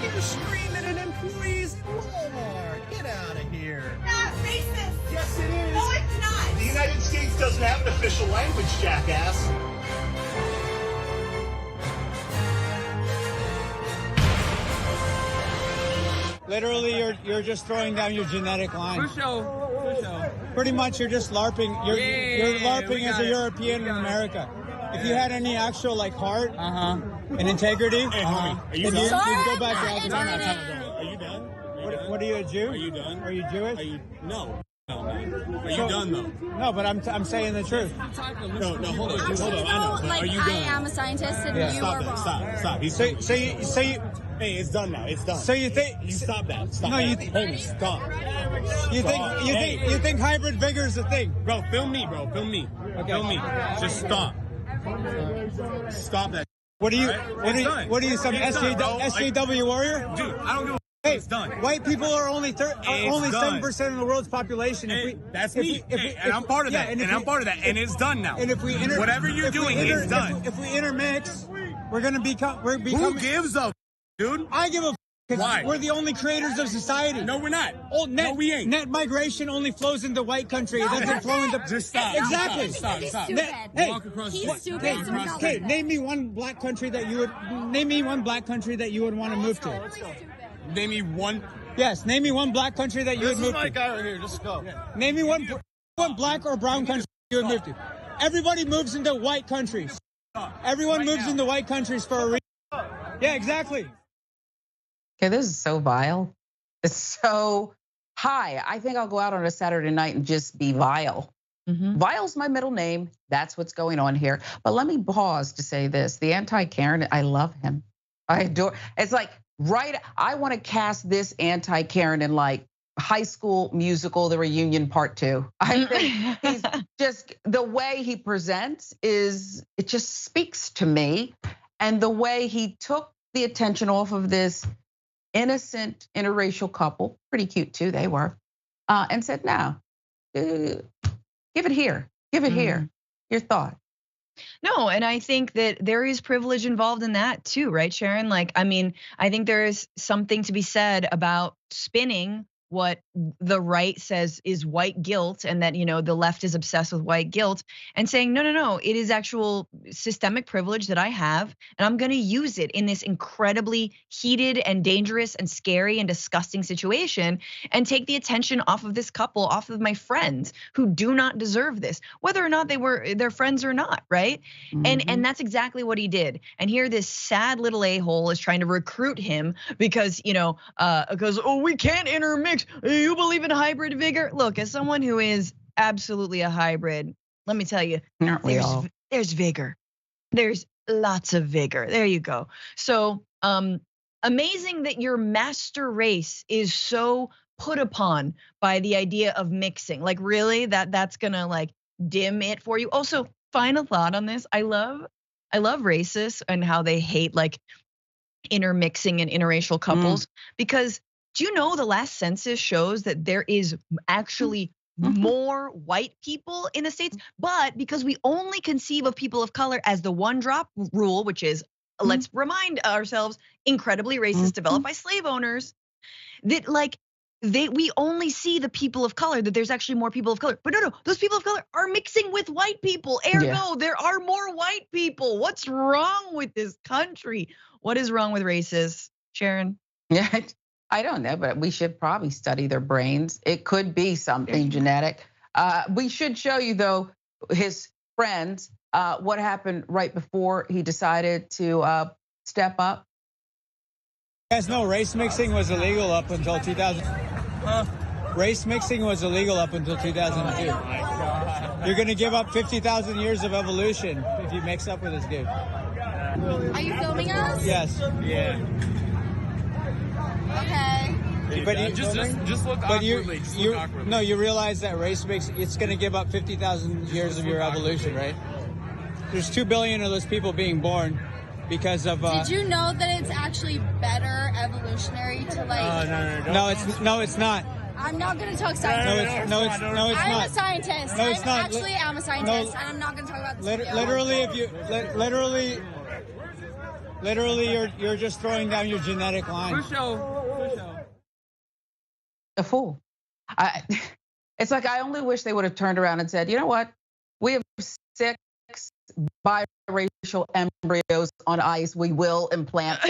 You're screaming at employees at Walmart. Get out of here. Not racist. Yes, it is. No, it's not. The United States doesn't have an official language, jackass. Literally, you're just throwing down your genetic line. For sure. Pretty much, you're just LARPing. You're LARPing as a European in America. If you had any actual heart and integrity, Are you then done? you'd go back to Time Africa. out. Are you done? What are you, a Jew? Are you done? Are you Jewish? No. Are you done though? No, but I'm saying the truth. No, hold on. I know, Are you I done? am a scientist and you are wrong. Stop. So you. Hey, it's done now. It's done. So you think you stop that? Stop. No, that. you Hold it. Stop. You think hybrid vigor is a thing? Bro, film me. Okay. Film me. Just stop. Stop that. What are you? What are you? Some SJW warrior? Dude, I don't give a. Hey, it's done. White people are only 7% of the world's population. That's me, and I'm part of that. And I'm part of that. And it's done now. And if we whatever you're doing, it's done. If we intermix, we're gonna become. Who gives a dude? I give a. Why? We're the only creators of society. No, we're not. No, we ain't. Net migration only flows into white country. It doesn't flow into. Just stop. Exactly. Stop. Hey, Walk across He's the stupid. Okay, name me one black country that you would want to move to. Name me one. Yes, name me one black country that you would move to. This is my guy right here. Just go. Name me one black or brown country you would move to. Everybody moves into white countries. Everyone moves into white countries for a reason. Yeah, exactly. Okay, this is so vile. It's so high. I think I'll go out on a Saturday night and just be vile. Vile's my middle name. That's what's going on here. But let me pause to say this. The anti-Karen, I love him. I adore. It's like, right, I want to cast this anti-Karen in like High School Musical, The Reunion Part 2. I think he's just, the way he presents it just speaks to me. And the way he took the attention off of this innocent interracial couple, pretty cute too, they were, and said, no, give it here, your thought. No, and I think that there is privilege involved in that too, right, Sharon? Like, I mean, I think there is something to be said about spinning what the right says is white guilt, and that, the left is obsessed with white guilt, and saying, no, it is actual systemic privilege that I have, and I'm gonna use it in this incredibly heated and dangerous and scary and disgusting situation, and take the attention off of this couple, off of my friends who do not deserve this, whether or not they were their friends or not, right? And that's exactly what he did. And here this sad little a-hole is trying to recruit him because, we can't intermix. You believe in hybrid vigor? Look, as someone who is absolutely a hybrid, let me tell you, there's vigor. There's lots of vigor. There you go. So amazing that your master race is so put upon by the idea of mixing. Like, really, that's gonna like dim it for you. Also, final thought on this. I love racists and how they hate like intermixing and interracial couples, because do you know the last census shows that there is actually more white people in the States, but because we only conceive of people of color as the one drop rule, which is, let's remind ourselves, incredibly racist, developed by slave owners, that like we only see the people of color, that there's actually more people of color. But no, those people of color are mixing with white people. Ergo, there are more white people. What's wrong with this country? What is wrong with racists, Sharon? Yeah, I don't know, but we should probably study their brains. It could be something genetic. We should show you, though, his friends, what happened right before he decided to step up. You guys know race mixing was illegal up until 2000. Race mixing was illegal up until 2002. You're gonna give up 50,000 years of evolution if you mix up with this dude. Are you filming us? Yes. Yeah. Okay. But you, just look awkwardly. No, you realize that race mix, it's gonna give up 50,000 years of your evolution, right? There's 2 billion of those people being born because of. Did you know that it's actually better evolutionary to like? No, it's not. I'm not gonna talk science. No, it's not. I'm a scientist. No, it's not. Actually, I'm a scientist, and I'm not gonna talk about this. Literally, if you literally, you're just throwing down your genetic line. A fool. It's like, I only wish they would have turned around and said, you know what? We have 6 biracial embryos on ice. We will implant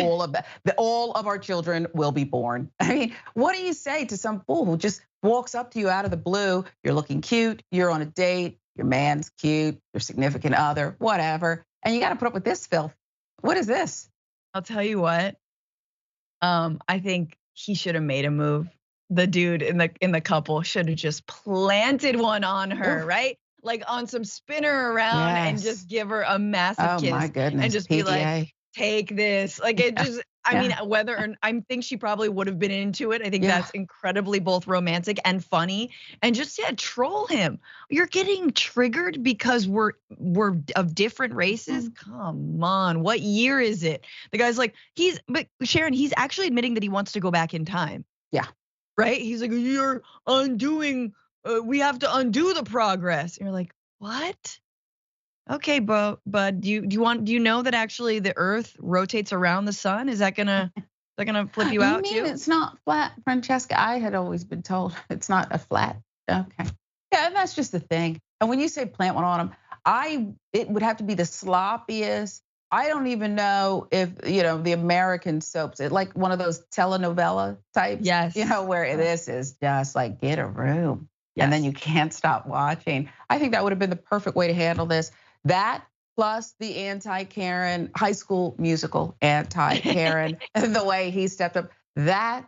all of our children will be born. I mean, what do you say to some fool who just walks up to you out of the blue? You're looking cute. You're on a date. Your man's cute. Your significant other, whatever. And you got to put up with this filth. What is this? I'll tell you what. I think he should have made a move. The dude in the couple should have just planted one on her, right? Like on some spinner around and just give her a massive kiss. Oh my goodness. And just be like, take this. Like it just, I mean, I think she probably would have been into it. I think that's incredibly both romantic and funny. And just troll him. You're getting triggered because we're of different races. Come on, what year is it? The guy's like, but Sharon, he's actually admitting that he wants to go back in time. Yeah. Right? He's like, you're undoing. We have to undo the progress. And you're like, what? Okay, but do you know that actually the Earth rotates around the sun? Is that gonna flip you out too? It's not flat, Francesca? I had always been told it's not a flat. Okay, yeah, and that's just the thing. And when you say plant one on him, it would have to be the sloppiest. I don't even know if the American soaps, like one of those telenovela types. Yes. Where this is just like get a room, and then you can't stop watching. I think that would have been the perfect way to handle this. That plus the anti-Karen high school musical anti-Karen and the way he stepped up, that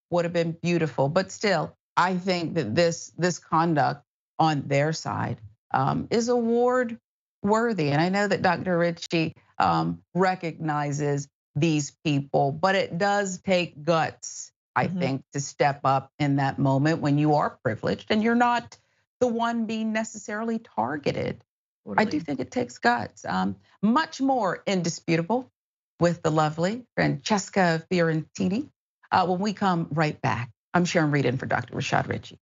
would have been beautiful. But still, I think that this conduct on their side is award worthy. And I know that Dr. Ritchie recognizes these people, but it does take guts, I think, to step up in that moment when you are privileged and you're not the one being necessarily targeted. Totally. I do think it takes guts. Much more indisputable with the lovely Francesca Fiorentini when we come right back. I'm Sharon Reed in for Dr. Rashad Ritchie.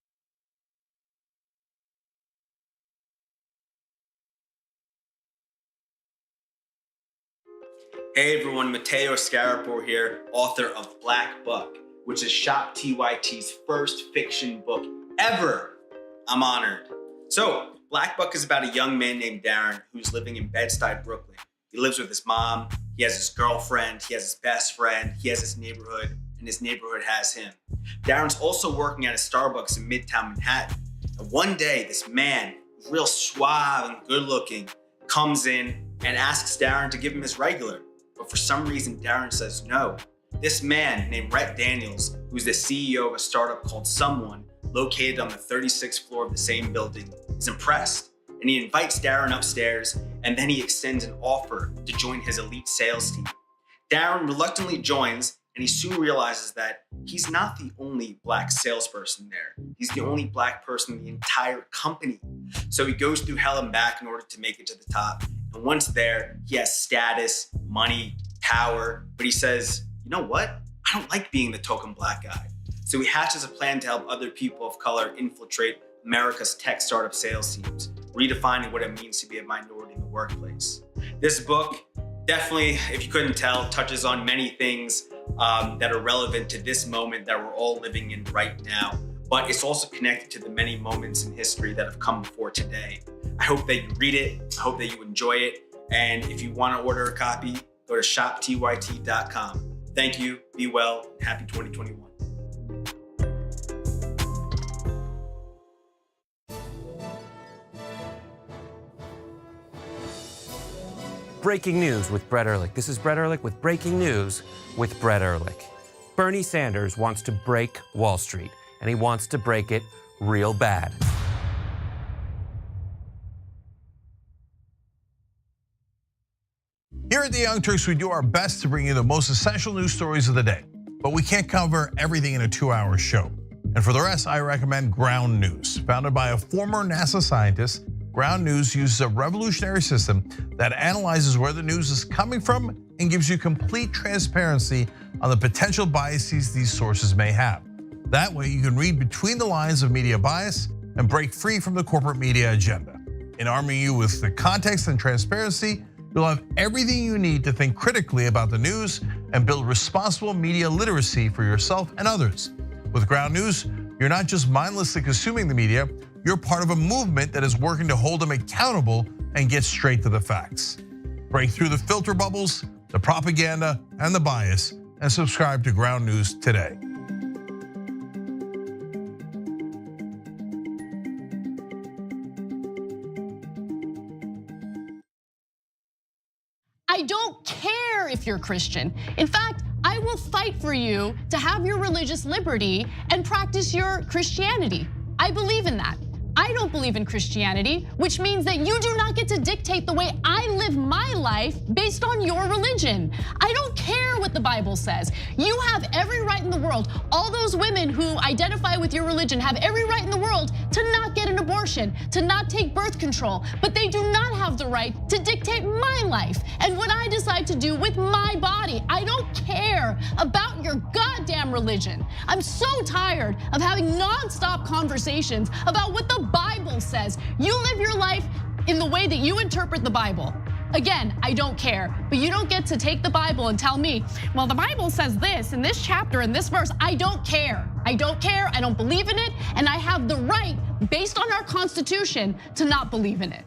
Hey everyone, Matteo Scarapore here, author of Black Buck, which is Shop TYT's first fiction book ever. I'm honored. So, Black Buck is about a young man named Darren who's living in Bed-Stuy, Brooklyn. He lives with his mom, he has his girlfriend, he has his best friend, he has his neighborhood, and his neighborhood has him. Darren's also working at a Starbucks in Midtown Manhattan. And one day, this man, real suave and good looking, comes in and asks Darren to give him his regular. But for some reason, Darren says no. This man named Rhett Daniels, who's the CEO of a startup called Someone, located on the 36th floor of the same building, is impressed. And he invites Darren upstairs, and then he extends an offer to join his elite sales team. Darren reluctantly joins, and he soon realizes that he's not the only Black salesperson there. He's the only Black person in the entire company. So he goes through hell and back in order to make it to the top. And once there, he has status, money, power, but he says, you know what? I don't like being the token Black guy. So he hatches a plan to help other people of color infiltrate America's tech startup sales teams, redefining what it means to be a minority in the workplace. This book definitely, if you couldn't tell, touches on many things that are relevant to this moment that we're all living in right now, but it's also connected to the many moments in history that have come before today. I hope that you read it, I hope that you enjoy it, and if you want to order a copy, go to shoptyt.com. Thank you, be well, and happy 2021. Breaking news with Brett Ehrlich. This is Brett Ehrlich with breaking news with Brett Ehrlich. Bernie Sanders wants to break Wall Street, and he wants to break it real bad. Here at the Young Turks, we do our best to bring you the most essential news stories of the day, but we can't cover everything in a 2-hour show. And for the rest, I recommend Ground News. Founded by a former NASA scientist, Ground News uses a revolutionary system that analyzes where the news is coming from and gives you complete transparency on the potential biases these sources may have. That way, you can read between the lines of media bias and break free from the corporate media agenda. In arming you with the context and transparency, you'll have everything you need to think critically about the news and build responsible media literacy for yourself and others. With Ground News, you're not just mindlessly consuming the media, you're part of a movement that is working to hold them accountable and get straight to the facts. Break through the filter bubbles, the propaganda, and the bias, and subscribe to Ground News today. I don't care if you're Christian. In fact, I will fight for you to have your religious liberty and practice your Christianity. I believe in that. I don't believe in Christianity, which means that you do not get to dictate the way I live my life based on your religion. I don't care what the Bible says. You have every right in the world. All those women who identify with your religion have every right in the world to not get an abortion, to not take birth control, but they do not have the right to dictate my life and what I decide to do with my body. I don't care about your goddamn religion. I'm so tired of having nonstop conversations about what the Bible says. You live your life in the way that you interpret the Bible. Again, I don't care, but you don't get to take the Bible and tell me, well, the Bible says this in this chapter, in this verse. I don't care. I don't care, I don't believe in it, and I have the right, based on our Constitution, to not believe in it.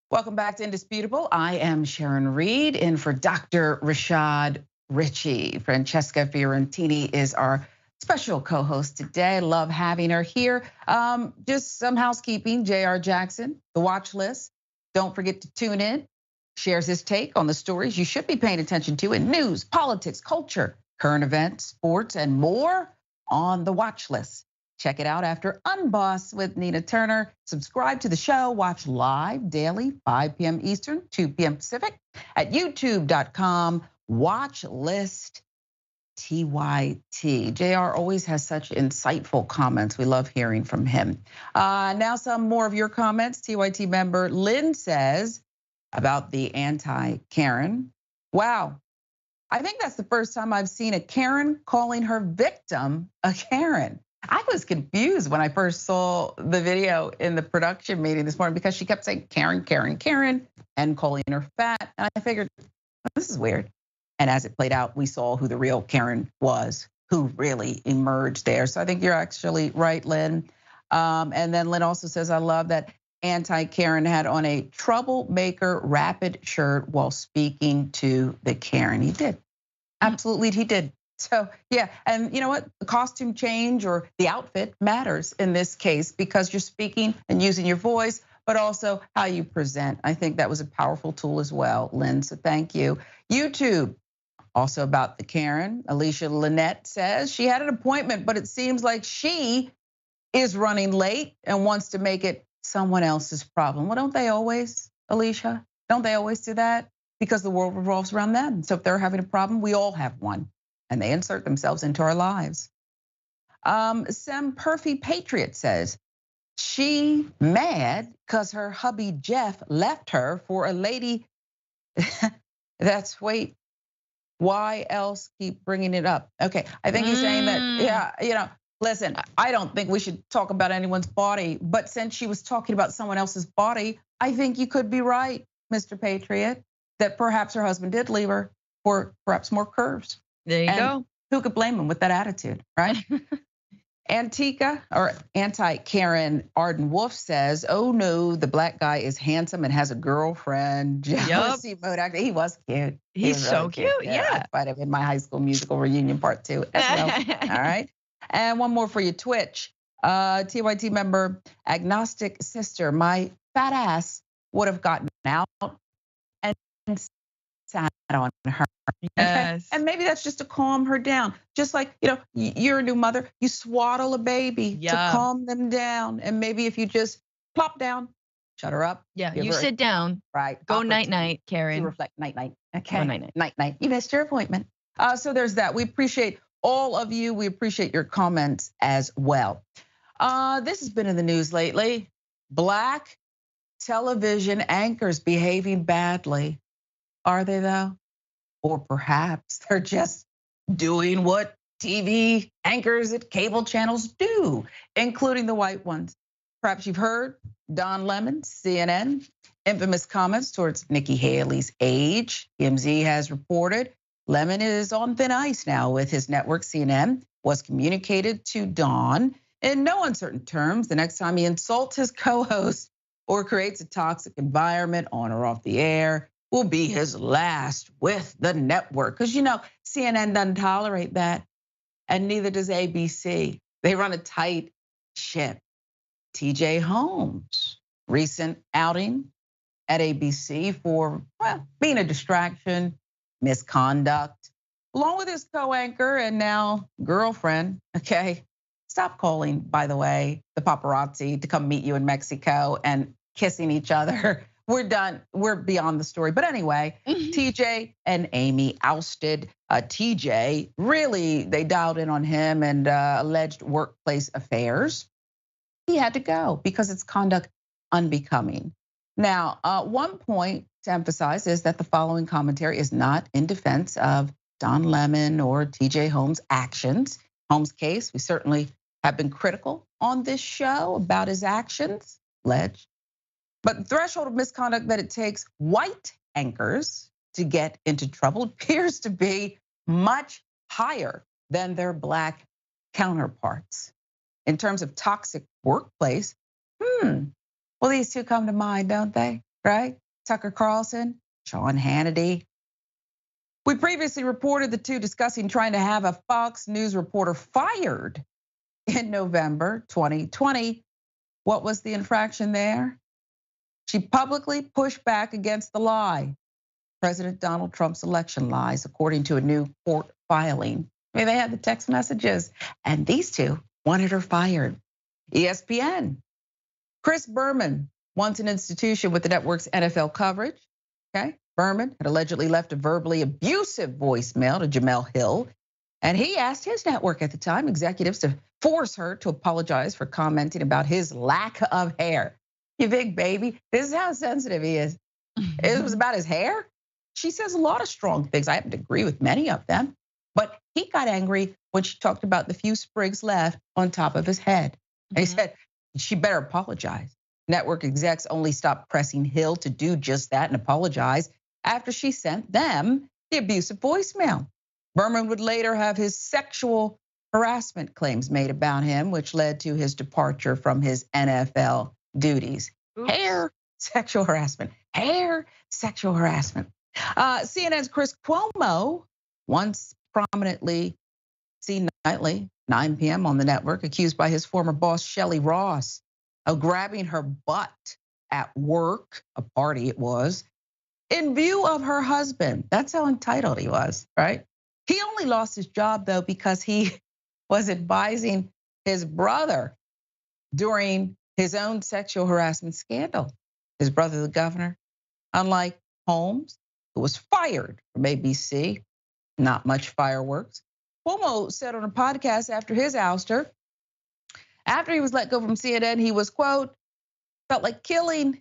Welcome back to Indisputable. I am Sharon Reed, in for Dr. Rashad Ritchie. Francesca Fiorentini is our special co-host today. Love having her here. Just some housekeeping. J.R. Jackson, the watch list. Don't forget to tune in. Shares his take on the stories you should be paying attention to in news, politics, culture, current events, sports, and more on the watch list. Check it out after Unboss with Nina Turner. Subscribe to the show. Watch live daily, 5 p.m. Eastern, 2 p.m. Pacific at youtube.com. Watch list TYT. JR always has such insightful comments. We love hearing from him. Now some more of your comments. TYT member Lynn says about the anti-Karen. Wow. I think that's the first time I've seen a Karen calling her victim a Karen. I was confused when I first saw the video in the production meeting this morning because she kept saying Karen, Karen, Karen, and calling her fat. And I figured, this is weird. And as it played out, we saw who the real Karen was, who really emerged there. So I think you're actually right, Lynn. And then Lynn also says, I love that anti-Karen had on a troublemaker rapid shirt while speaking to the Karen. He did. Absolutely, he did. So yeah, and you know what? The costume change or the outfit matters in this case because you're speaking and using your voice, but also how you present. I think that was a powerful tool as well, Lynn, so thank you. YouTube, also about the Karen. Alicia Lynette says she had an appointment, but it seems like she is running late and wants to make it someone else's problem. Well, don't they always, Alicia? Don't they always do that? Because the world revolves around them. So if they're having a problem, we all have one. And they insert themselves into our lives. Sem Perfy Patriot says, she mad because her hubby Jeff left her for a lady that's, wait, why else keep bringing it up? Okay, I think he's saying that, yeah, listen, I don't think we should talk about anyone's body, but since she was talking about someone else's body, I think you could be right, Mr. Patriot, that perhaps her husband did leave her for perhaps more curves. There you go. Who could blame him with that attitude, right? Antica or anti-Karen Arden Wolf says, oh no, the black guy is handsome and has a girlfriend. Jealousy mode actor. He was cute. He's so really cute, yeah. I fight him in my High School Musical reunion part 2 as well. All right. And one more for you, Twitch. TYT member, agnostic sister, my fat ass would have gotten out and sat on her. Yes. And maybe that's just to calm her down. Just like, you're a new mother, you swaddle a baby to calm them down. And maybe if you just plop down, shut her up. Yeah, you sit down. Right. Go night-night, Karen. To reflect night-night. Okay. Go night-night. Night-night. You missed your appointment. So there's that. We appreciate all of you. We appreciate your comments as well. This has been in the news lately. Black television anchors behaving badly. Are they though? Or perhaps they're just doing what TV anchors at cable channels do, including the white ones. Perhaps you've heard Don Lemon, CNN, infamous comments towards Nikki Haley's age. TMZ has reported Lemon is on thin ice now with his network. CNN was communicated to Don in no uncertain terms the next time he insults his co-host or creates a toxic environment on or off the air will be his last with the network. Because CNN doesn't tolerate that, and neither does ABC. They run a tight ship. TJ Holmes, recent outing at ABC for, being a distraction, misconduct, along with his co-anchor and now girlfriend, okay? Stop calling, by the way, the paparazzi to come meet you in Mexico and kissing each other. We're done. We're beyond the story. But anyway, TJ and Amy ousted TJ. Really, they dialed in on him and alleged workplace affairs. He had to go because it's conduct unbecoming. Now, one point to emphasize is that the following commentary is not in defense of Don Lemon or TJ Holmes' actions. Holmes' case, we certainly have been critical on this show about his actions, alleged. But the threshold of misconduct that it takes white anchors to get into trouble appears to be much higher than their black counterparts. In terms of toxic workplace, well, these two come to mind, don't they? Right? Tucker Carlson, Sean Hannity. We previously reported the two discussing trying to have a Fox News reporter fired in November 2020. What was the infraction there? She publicly pushed back against the lie, President Donald Trump's election lies, according to a new court filing. I mean, they had the text messages, and these two wanted her fired. ESPN. Chris Berman, once an institution with the network's NFL coverage. Okay, Berman had allegedly left a verbally abusive voicemail to Jemele Hill, and he asked his network at the time, executives, to force her to apologize for commenting about his lack of hair. You big baby, this is how sensitive he is. It was about his hair. She says a lot of strong things. I happen to agree with many of them, but he got angry when she talked about the few sprigs left on top of his head. And he said, she better apologize. Network execs only stopped pressing Hill to do just that and apologize after she sent them the abusive voicemail. Berman would later have his sexual harassment claims made about him, which led to his departure from his NFL duties. Oops. Hair, sexual harassment. Hair, sexual harassment. CNN's Chris Cuomo, once prominently seen nightly, 9 p.m. on the network, accused by his former boss, Shelley Ross, of grabbing her butt at work, a party it was, in view of her husband. That's how entitled he was, right? He only lost his job, though, because he was advising his brother during his own sexual harassment scandal. His brother, the governor, unlike Holmes, who was fired from ABC, not much fireworks. Cuomo said on a podcast after his ouster, after he was let go from CNN, he was, quote, felt like killing.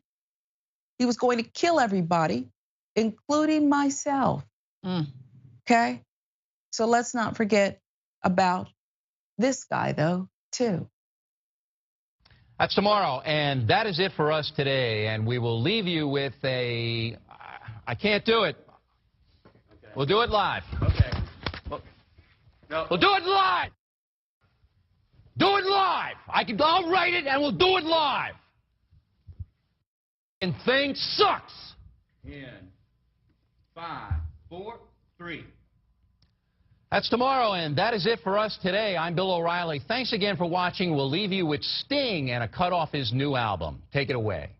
He was going to kill everybody, including myself. Okay? So let's not forget about this guy, though, too. That's tomorrow, and that is it for us today. And we will leave you with a, I can't do it. Okay. We'll do it live. Okay. We'll do it live. Do it live. I'll write it and we'll do it live. And thing sucks. In 5, 4, 3. That's tomorrow, and that is it for us today. I'm Bill O'Reilly. Thanks again for watching. We'll leave you with Sting and a cut off his new album. Take it away.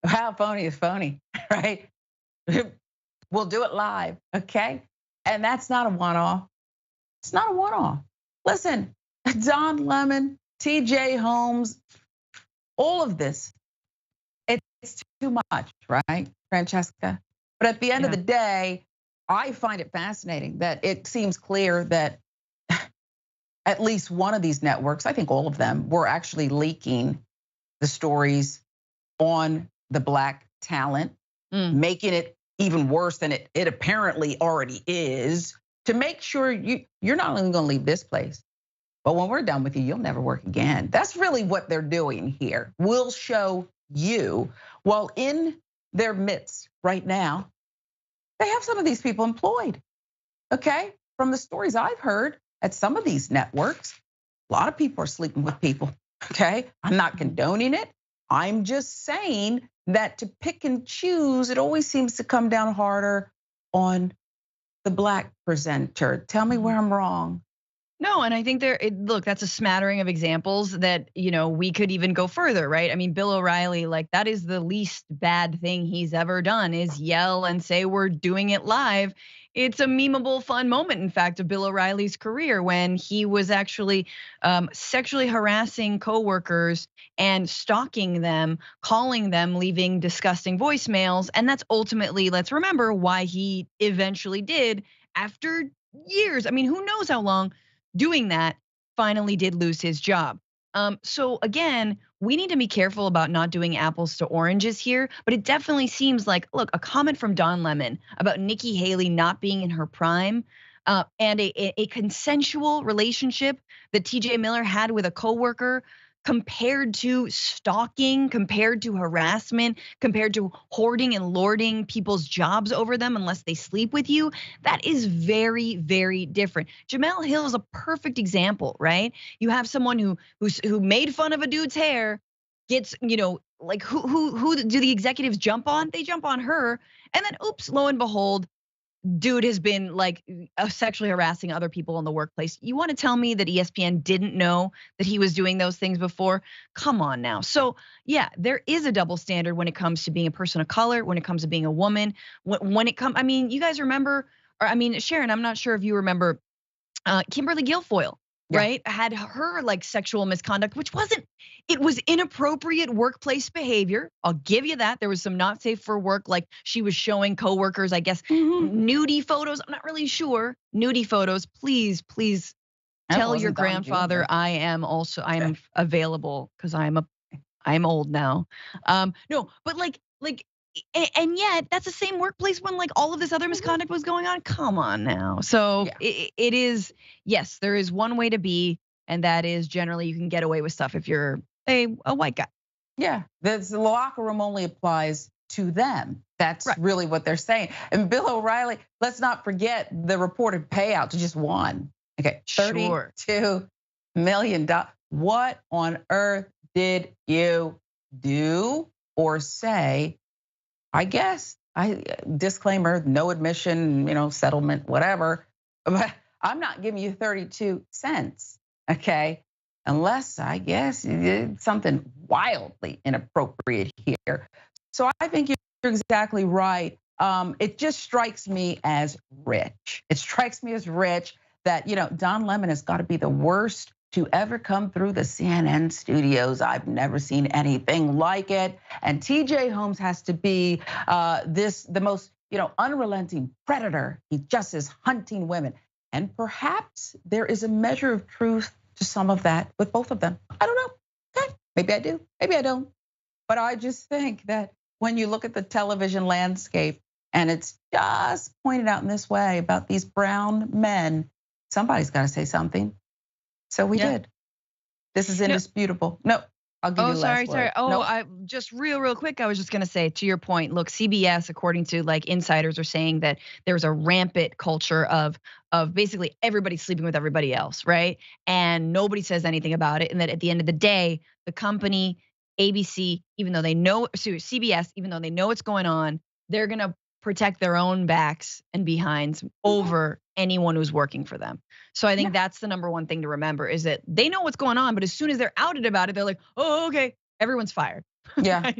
How phony is phony, right? We'll do it live, okay? And that's not a one-off. It's not a one-off. Listen, Don Lemon, TJ Holmes, all of this, it's too much, right, Francesca? But at the end of the day, I find it fascinating that it seems clear that at least one of these networks, I think all of them, were actually leaking the stories on the Black talent, making it even worse than it apparently already is, to make sure you're not only gonna leave this place, but when we're done with you, you'll never work again. That's really what they're doing here. We'll show you. Well, in their midst right now, they have some of these people employed, okay? From the stories I've heard at some of these networks, a lot of people are sleeping with people, okay? I'm not condoning it. I'm just saying that to pick and choose, it always seems to come down harder on the Black presenter. Tell me where I'm wrong. No, and I think look, that's a smattering of examples that, we could even go further, right? I mean, Bill O'Reilly, like, that is the least bad thing he's ever done, is yell and say we're doing it live. It's a memeable, fun moment, in fact, of Bill O'Reilly's career when he was actually sexually harassing coworkers and stalking them, calling them, leaving disgusting voicemails. And that's ultimately, let's remember, why he eventually did, after years, I mean, who knows how long, doing that, finally did lose his job. So again, we need to be careful about not doing apples to oranges here, but it definitely seems like, look, a comment from Don Lemon about Nikki Haley not being in her prime, and a consensual relationship that TJ Miller had with a coworker, compared to stalking, compared to harassment, compared to hoarding and lording people's jobs over them unless they sleep with you, that is very, very different. Jemele Hill is a perfect example, right? You have someone who made fun of a dude's hair, gets, like who do the executives jump on? They jump on her, and then oops, lo and behold, dude has been like sexually harassing other people in the workplace. You want to tell me that ESPN didn't know that he was doing those things before? Come on now. So yeah, there is a double standard when it comes to being a person of color, when it comes to being a woman, when it comes, I mean, you guys remember, Sharon, I'm not sure if you remember Kimberly Guilfoyle, right? Had her like sexual misconduct, which it was inappropriate workplace behavior. I'll give you that. There was some not safe for work, like she was showing coworkers, I guess, nudie photos. I'm not really sure. Nudie photos, please tell your grandfather I am available, because I'm old now. No, but like, and yet that's the same workplace when like all of this other misconduct was going on. Come on now. So it is, yes, there is one way to be, and that is generally you can get away with stuff if you're a white guy. Yeah, the locker room only applies to them. That's really what they're saying. And Bill O'Reilly, let's not forget the reported payout to just one. Okay, $32 million. What on earth did you do or say? I guess, disclaimer, no admission, settlement, whatever. But I'm not giving you 32 cents, okay? Unless, I guess, you did something wildly inappropriate here. So I think you're exactly right. It just strikes me as rich. It strikes me as rich that, Don Lemon has got to be the worst to ever come through the CNN studios. I've never seen anything like it. And TJ Holmes has to be the most, unrelenting predator. He just is hunting women. And perhaps there is a measure of truth to some of that with both of them. I don't know. Okay, maybe I do, maybe I don't. But I just think that when you look at the television landscape and it's just pointed out in this way about these brown men, somebody's got to say something. So we did. This is indisputable. No, I'll give you the last word. Oh, I just real quick. I was just gonna say, to your point, look, CBS, according to like insiders, are saying that there's a rampant culture of basically everybody sleeping with everybody else, right? And nobody says anything about it. And that at the end of the day, the company ABC, even though they know, CBS, even though they know what's going on, they're gonna protect their own backs and behinds over anyone who's working for them. So I think that's the number one thing to remember is that they know what's going on, but as soon as they're outed about it, they're like, oh, okay, everyone's fired. Yeah,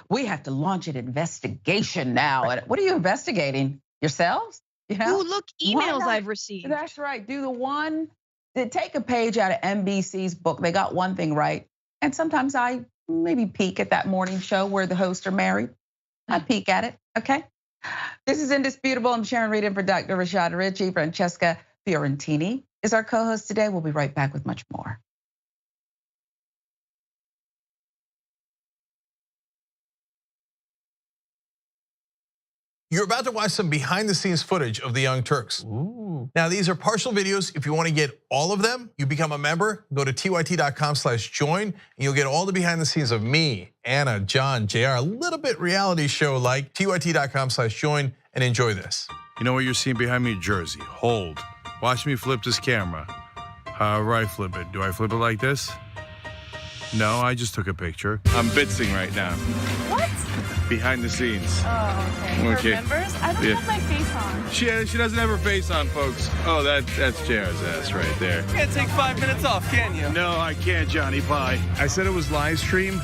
we have to launch an investigation now. Right. What are you investigating? Yourselves? You know? Ooh, look, emails I've received. That's right. Do the one that take a page out of NBC's book. They got one thing right. And sometimes I maybe peek at that morning show where the hosts are married. I peek at it, okay? This is Indisputable. I'm Sharon Reed in for Dr. Rashad Ritchie. Francesca Fiorentini is our co-host today. We'll be right back with much more. You're about to watch some behind the scenes footage of the Young Turks. Ooh. Now, these are partial videos. If you want to get all of them, you become a member. Go to tyt.com/join, and you'll get all the behind the scenes of me, Anna, John, JR, a little bit reality show like. tyt.com/join, and enjoy this. You know what you're seeing behind me? Jersey. Hold. Watch me flip this camera. However I flip it. Do I flip it like this? No, I just took a picture. I'm bitsing right now. What? Behind the scenes. Oh, okay. For members? I don't have my face on. She doesn't have her face on, folks. Oh, that's JR's ass right there. You can't take 5 minutes off, can you? No, I can't, Johnny. Bye. I said it was live stream,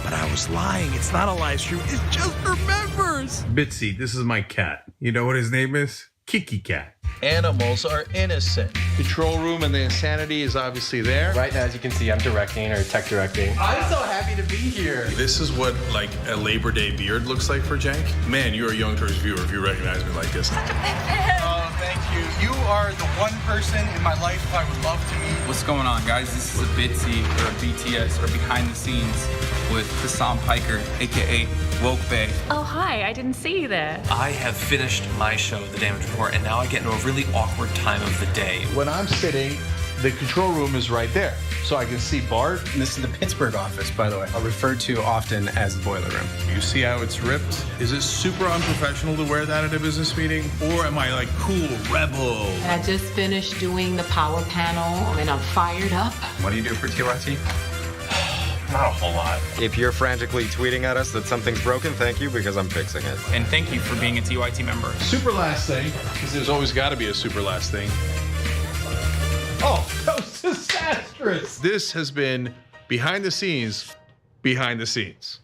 but I was lying. It's not a live stream. It's just for members. Bitsy, this is my cat. You know what his name is? Kiki Cat. Animals are innocent. Control room and the insanity is obviously there. Right now, as you can see, I'm directing or tech directing. I'm so happy to be here. This is what like a Labor Day beard looks like for Cenk. Man, you're a Young Turks viewer if you recognize me like this. Oh, thank you. You are the one person in my life I would love to meet. What's going on, guys? This is a Bitsy or a BTS or behind the scenes with Hassan Piker, AKA Woke Bay. Oh, hi, I didn't see you there. I have finished my show, The Damage Report, and now I get into a really awkward time of the day. When I'm sitting, the control room is right there. So I can see Bart. And this is the Pittsburgh office, by the way. Referred to often as the boiler room. You see how it's ripped? Is it super unprofessional to wear that at a business meeting? Or am I like cool, rebel? I just finished doing the power panel and I'm fired up. What do you do for TYT? Not a whole lot. If you're frantically tweeting at us that something's broken, thank you, because I'm fixing it. And thank you for being a TYT member. Super last thing, because there's always got to be a super last thing. Oh, that was disastrous. This has been behind the scenes, behind the scenes.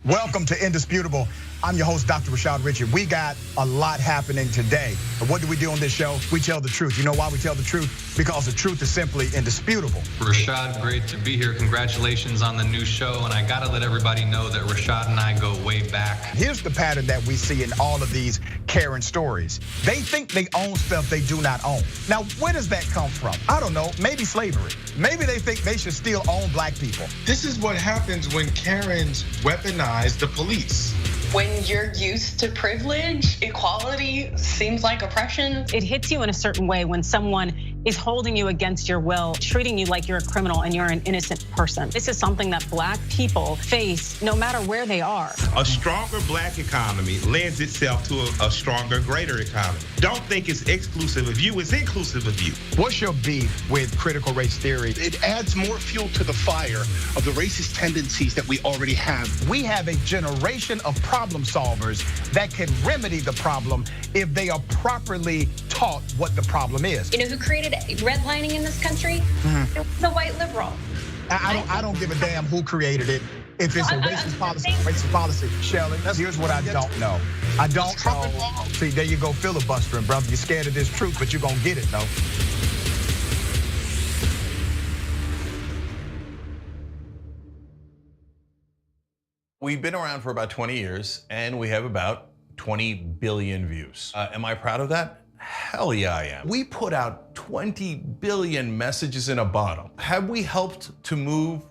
Welcome to Indisputable. I'm your host, Dr. Rashad Ritchie. We got a lot happening today. But what do we do on this show? We tell the truth. You know why we tell the truth? Because the truth is simply indisputable. Rashad, great to be here. Congratulations on the new show. And I gotta let everybody know that Rashad and I go way back. Here's the pattern that we see in all of these Karen stories. They think they own stuff they do not own. Now, where does that come from? I don't know, maybe slavery. Maybe they think they should still own black people. This is what happens when Karens weaponize the police. When you're used to privilege, equality seems like oppression. It hits you in a certain way when someone is holding you against your will, treating you like you're a criminal and you're an innocent person. This is something that black people face no matter where they are. A stronger black economy lends itself to a stronger, greater economy. Don't think it's exclusive of you, it's inclusive of you. What's your beef with critical race theory? It adds more fuel to the fire of the racist tendencies that we already have. We have a generation of problem solvers that can remedy the problem if they are properly taught what the problem is. You know who created redlining in this country? It was a white liberal. I don't give a damn who created it. If it's a racist policy, Shelley, here's what I don't know. I don't know. See, there you go filibustering, brother. You're scared of this truth, but you're gonna get it, though. We've been around for about 20 years, and we have about 20 billion views. Am I proud of that? Hell yeah, I am. We put out 20 billion messages in a bottle. Have we helped to move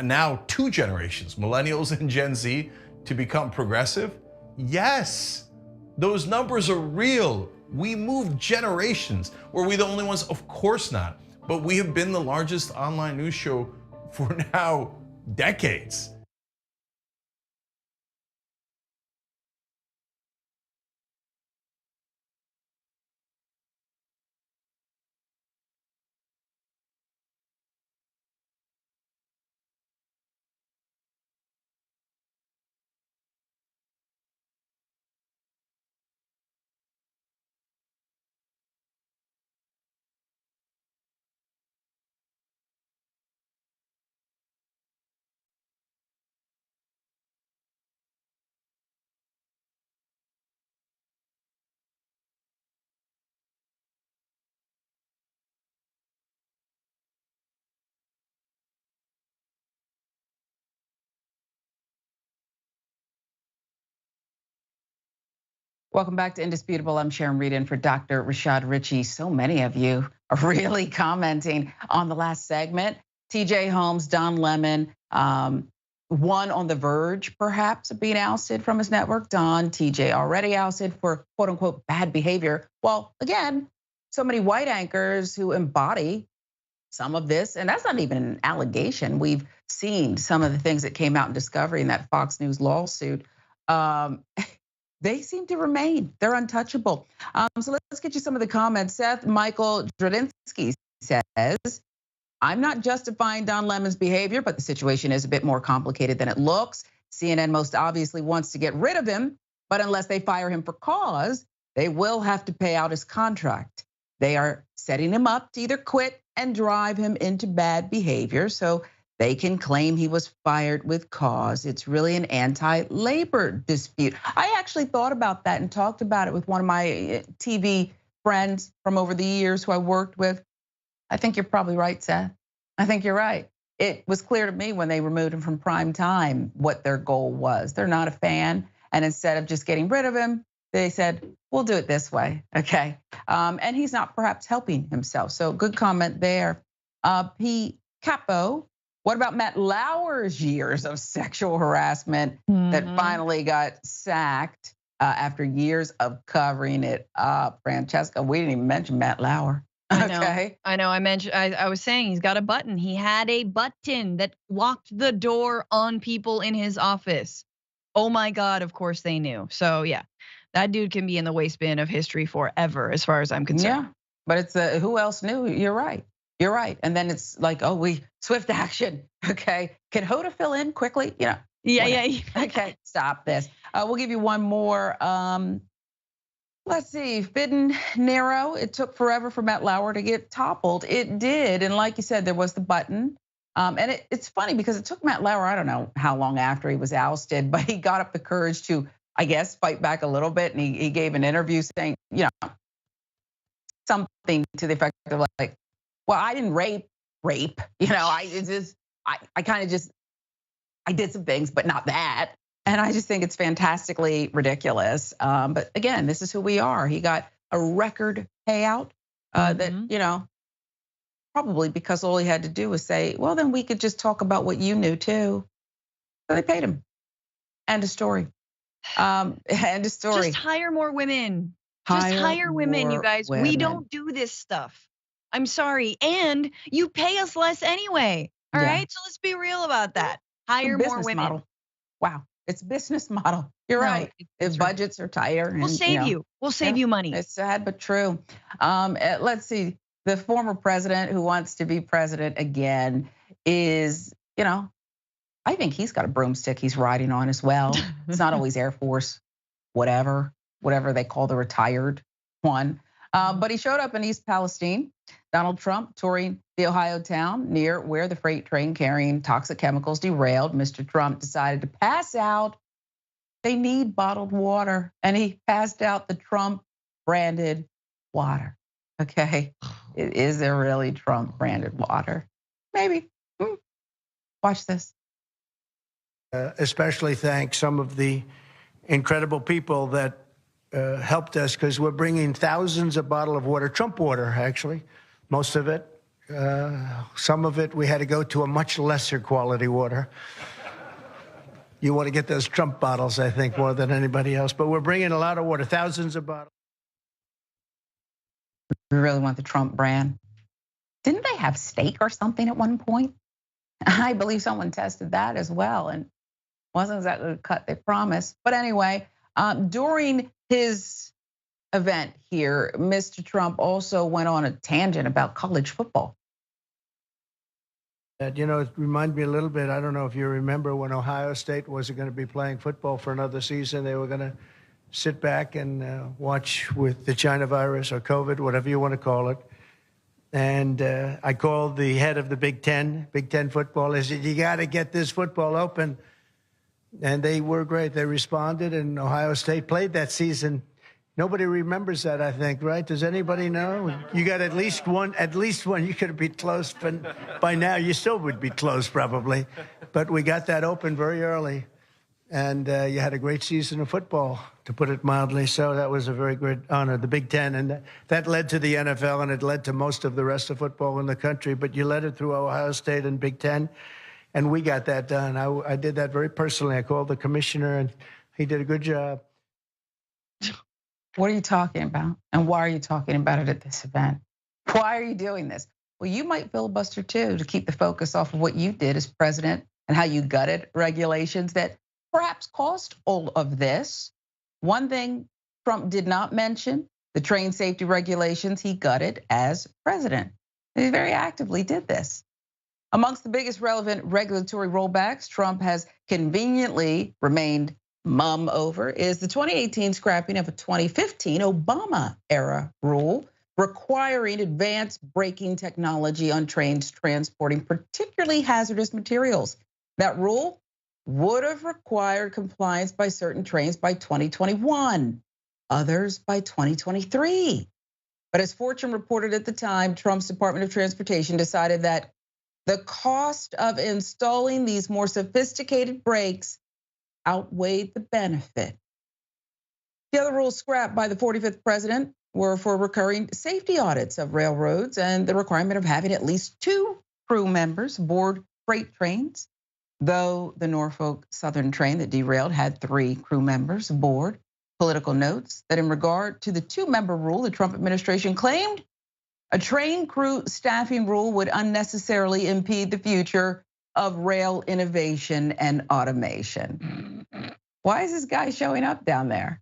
now 2 generations, millennials and Gen Z, to become progressive? Yes, those numbers are real. We moved generations. Were we the only ones? Of course not. But we have been the largest online news show for now decades. Welcome back to Indisputable. I'm Sharon Reed in for Dr. Rashad Ritchie. So many of you are really commenting on the last segment. TJ Holmes, Don Lemon, one on the verge, perhaps, of being ousted from his network. Don, TJ already ousted for quote unquote bad behavior. Well, again, so many white anchors who embody some of this, and that's not even an allegation. We've seen some of the things that came out in discovery in that Fox News lawsuit. They seem to remain. They're untouchable. So let's get you some of the comments. Seth Michael Dradinsky says, I'm not justifying Don Lemon's behavior, but the situation is a bit more complicated than it looks. CNN most obviously wants to get rid of him, but unless they fire him for cause, they will have to pay out his contract. They are setting him up to either quit and drive him into bad behavior so they can claim he was fired with cause. It's really an anti-labor dispute. I actually thought about that and talked about it with one of my TV friends from over the years who I worked with. I think you're probably right, Seth. I think you're right. It was clear to me when they removed him from prime time what their goal was. They're not a fan. And instead of just getting rid of him, they said, we'll do it this way, okay? And he's not perhaps helping himself. So good comment there. P. Capo, what about Matt Lauer's years of sexual harassment that finally got sacked after years of covering it up? Francesca, we didn't even mention Matt Lauer. Okay. I know. I was saying he's got a button. He had a button that locked the door on people in his office. Oh my God, of course they knew. So yeah, that dude can be in the waste bin of history forever as far as I'm concerned. Yeah, but it's who else knew? You're right. You're right. And then it's like, oh, swift action. Okay. Can Hoda fill in quickly? You know. Yeah. Okay, stop this. We'll give you one more. Let's see, Fidden Nero. It took forever for Matt Lauer to get toppled. It did. And like you said, there was the button. And it's funny because it took Matt Lauer, I don't know how long after he was ousted, but he got up the courage to, I guess, fight back a little bit. And he gave an interview saying, you know, something to the effect of like, well, I didn't rape. You know, I kind of just, I did some things, but not that. And I just think it's fantastically ridiculous. But again, this is who we are. He got a record payout that, you know, probably because all he had to do was say, well, then we could just talk about what you knew too. So they paid him. End of story. End of story. Just hire more women. Just hire women, you guys. We don't do this stuff. I'm sorry. And you pay us less anyway. All right. So let's be real about that. Hire more women. Model. Wow. It's a business model. You're right. If budgets are tighter. We'll save you. We'll save you money. It's sad, but true. Let's see. The former president who wants to be president again is, you know, I think he's got a broomstick he's riding on as well. It's not always Air Force, whatever they call the retired one. But he showed up in East Palestine. Donald Trump touring the Ohio town near where the freight train carrying toxic chemicals derailed. Mr. Trump decided to pass out. They need bottled water. And he passed out the Trump branded water. Okay. Is there really Trump branded water? Maybe. Watch this. Especially thank some of the incredible people that helped us because we're bringing thousands of bottles of water, Trump water, actually. Most of it. Some of it we had to go to a much lesser quality water. You want to get those Trump bottles, I think, more than anybody else. But we're bringing a lot of water, thousands of bottles. We really want the Trump brand. Didn't they have steak or something at one point? I believe someone tested that as well and wasn't exactly the cut they promised. But anyway, during his event here, Mr. Trump also went on a tangent about college football. You know, it reminded me a little bit, I don't know if you remember when Ohio State wasn't going to be playing football for another season. They were going to sit back and watch with the China virus or COVID, whatever you want to call it. And I called the head of the Big Ten football. I said, you got to get this football open. And they were great. They responded, and Ohio State played that season. Nobody remembers that, I think, right? Does anybody know? You got at least one. You could be close, but by now you still would be close probably. But we got that open very early. And you had a great season of football, to put it mildly. So that was a very great honor, the Big Ten. And that led to the NFL, and it led to most of the rest of football in the country. But you led it through Ohio State and Big Ten, and we got that done. I did that very personally. I called the commissioner, and he did a good job. What are you talking about? And why are you talking about it at this event? Why are you doing this? Well, you might filibuster too, to keep the focus off of what you did as president and how you gutted regulations that perhaps caused all of this. One thing Trump did not mention, the train safety regulations he gutted as president. He very actively did this. Amongst the biggest relevant regulatory rollbacks Trump has conveniently remained mum over is the 2018 scrapping of a 2015 Obama-era rule requiring advanced braking technology on trains transporting particularly hazardous materials. That rule would have required compliance by certain trains by 2021, others by 2023. But as Fortune reported at the time, Trump's Department of Transportation decided that the cost of installing these more sophisticated brakes outweighed the benefit. The other rules scrapped by the 45th president were for recurring safety audits of railroads and the requirement of having at least 2 crew members aboard freight trains. Though the Norfolk Southern train that derailed had 3 crew members aboard. Political notes that in regard to the 2-member rule, the Trump administration claimed a train crew staffing rule would unnecessarily impede the future of rail innovation and automation. Why is this guy showing up down there?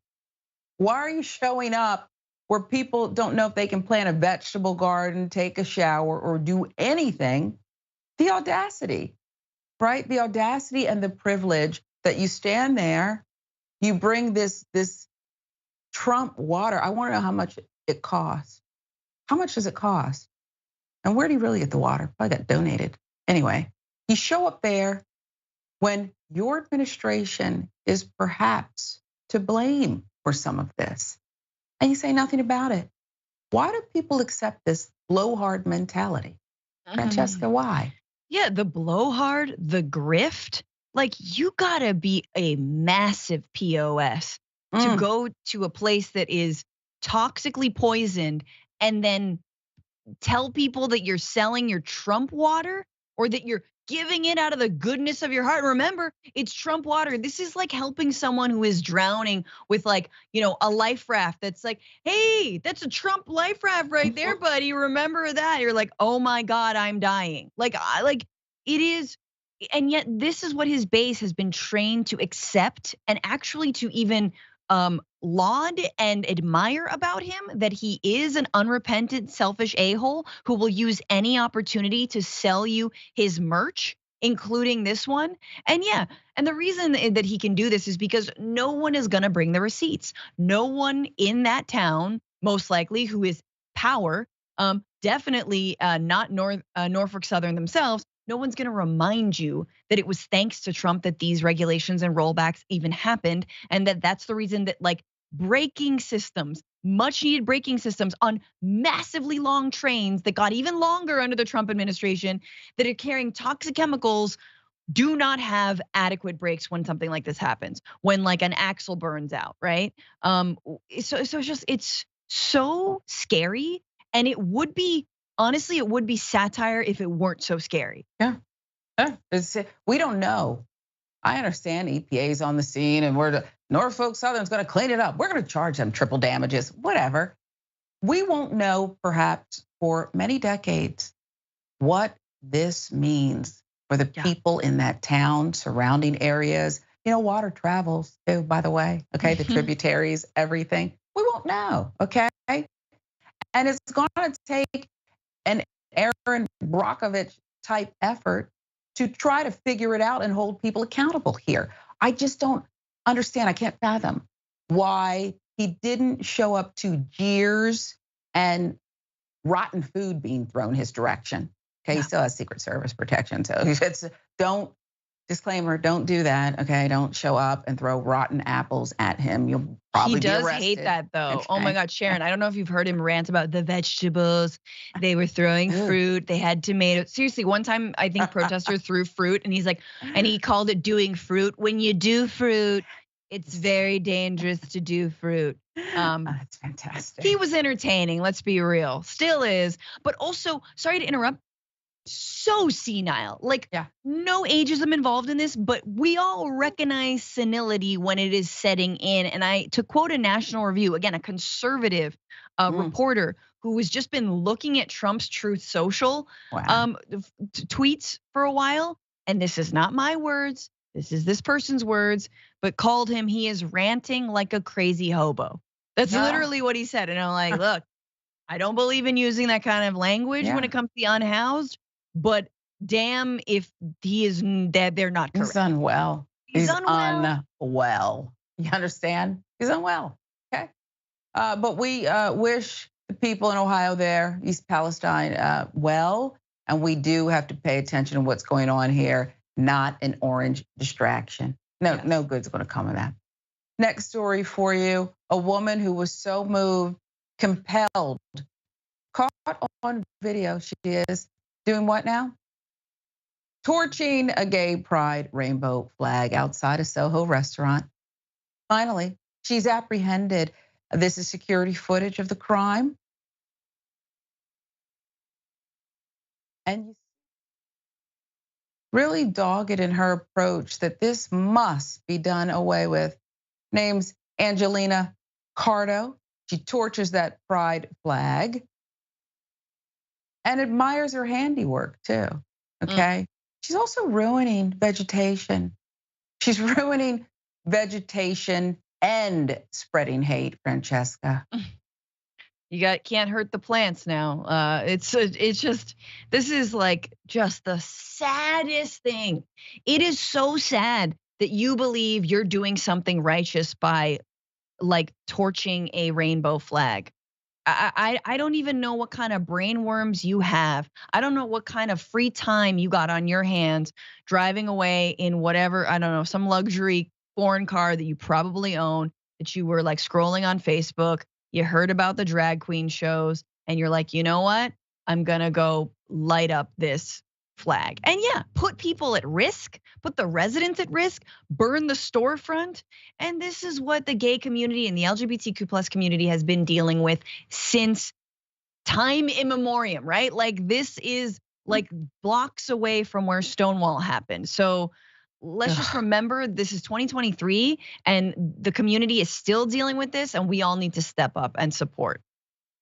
Why are you showing up where people don't know if they can plant a vegetable garden, take a shower, or do anything? The audacity, right? The audacity and the privilege that you stand there, you bring this Trump water. I want to know how much it costs. How much does it cost? And where do you really get the water? Probably got donated. Anyway, you show up there when your administration is perhaps to blame for some of this, and you say nothing about it. Why do people accept this blowhard mentality? Francesca, why? Yeah, the blowhard, the grift. Like, you gotta be a massive POS to go to a place that is toxically poisoned and then tell people that you're selling your Trump water or that you're giving it out of the goodness of your heart. Remember, it's Trump water. This is like helping someone who is drowning with, like, a life raft that's like, hey, that's a Trump life raft right there, buddy. Remember that? You're like, oh my God, I'm dying. Like it is. And yet this is what his base has been trained to accept and actually to even laud and admire about him, that he is an unrepentant, selfish a-hole who will use any opportunity to sell you his merch, including this one. And yeah, and the reason that he can do this is because no one is gonna bring the receipts. No one in that town, most likely, who is power, definitely not Norfolk Southern themselves, no one's gonna remind you that it was thanks to Trump that these regulations and rollbacks even happened, and that's the reason that, like, braking systems, much needed braking systems on massively long trains that got even longer under the Trump administration that are carrying toxic chemicals do not have adequate brakes when something like this happens, when like an axle burns out, right? So it's so scary, and it would be, honestly, it would be satire if it weren't so scary. Yeah, we don't know. I understand EPA's on the scene and Norfolk Southern's gonna clean it up. We're gonna charge them triple damages, whatever. We won't know perhaps for many decades what this means for the people in that town, surrounding areas. Water travels too, by the way, okay? The tributaries, everything. We won't know, okay? And it's gonna take an Aaron Brockovich type effort to try to figure it out and hold people accountable here. I just don't understand. I can't fathom why he didn't show up to jeers and rotten food being thrown his direction. Okay, he still has Secret Service protection, so don't disclaimer, don't do that, okay? Don't show up and throw rotten apples at him. You'll probably be arrested. He does hate that, though. Okay. Oh my God, Sharon, I don't know if you've heard him rant about the vegetables. They were throwing fruit. They had tomatoes. Seriously, one time I think protester threw fruit and he's like, and he called it doing fruit. When you do fruit, it's very dangerous to do fruit. That's fantastic. He was entertaining, let's be real. Still is. But also, sorry to interrupt, so senile. Like, no ageism involved in this, but we all recognize senility when it is setting in. And to quote a National Review, again, a conservative reporter who has just been looking at Trump's Truth Social tweets for a while, and this is not my words, this is this person's words, but called him, he is ranting like a crazy hobo. That's literally what he said. And I'm like, look, I don't believe in using that kind of language when it comes to the unhoused, but damn if he is, that they're not correct. He's unwell. He's unwell. You understand? He's unwell, okay? But we wish the people in Ohio there, East Palestine, well, and we do have to pay attention to what's going on here, not an orange distraction. No good's gonna come of that. Next story for you, a woman who was so moved, compelled, caught on video, she is doing what now? Torching a gay pride rainbow flag outside a Soho restaurant. Finally, she's apprehended. This is security footage of the crime. And really dogged in her approach that this must be done away with. Name's Angelina Cardo. She torches that pride flag and admires her handiwork too, okay? She's also ruining vegetation. She's ruining vegetation and spreading hate, Francesca. Can't hurt the plants now. It's just, this is like just the saddest thing. It is so sad that you believe you're doing something righteous by like torching a rainbow flag. I don't even know what kind of brainworms you have. I don't know what kind of free time you got on your hands driving away in whatever, I don't know, some luxury foreign car that you probably own, that you were like scrolling on Facebook. You heard about the drag queen shows and you're like, you know what? I'm gonna go light up this flag. And yeah, put people at risk, put the residents at risk, burn the storefront. And this is what the gay community and the LGBTQ plus community has been dealing with since time immemorial, right? Like this is like blocks away from where Stonewall happened. So let's just remember this is 2023 and the community is still dealing with this and we all need to step up and support.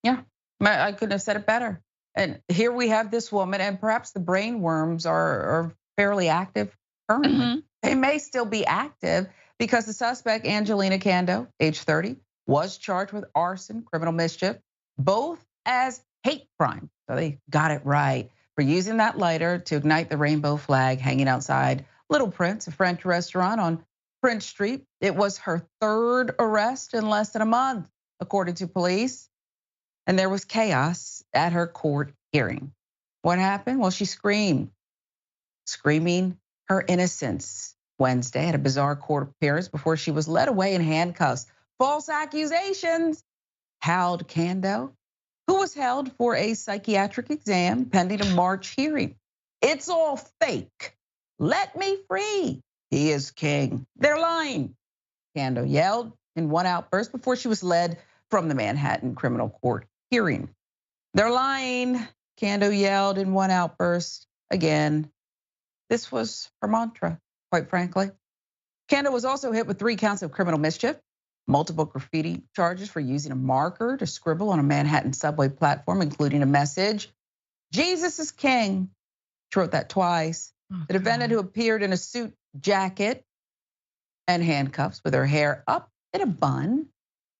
Yeah, I couldn't have said it better. And here we have this woman, and perhaps the brain worms are fairly active currently. They may still be active because the suspect, Angelina Cardo, age 30, was charged with arson, criminal mischief, both as hate crime. So they got it right for using that lighter to ignite the rainbow flag hanging outside Little Prince, a French restaurant on Prince Street. It was her third arrest in less than a month, according to police. And there was chaos at her court hearing. What happened? Well, she screaming her innocence Wednesday at a bizarre court appearance before she was led away in handcuffs. False accusations. Howled Cardo, who was held for a psychiatric exam pending a March hearing. It's all fake. Let me free. He is king. They're lying. Cardo yelled in one outburst before she was led from the Manhattan criminal court hearing. They're lying, Cardo yelled in one outburst again. This was her mantra, quite frankly. Cardo was also hit with 3 counts of criminal mischief, multiple graffiti charges for using a marker to scribble on a Manhattan subway platform, including a message, Jesus is king. She wrote that twice. The defendant, who appeared in a suit jacket and handcuffs with her hair up in a bun,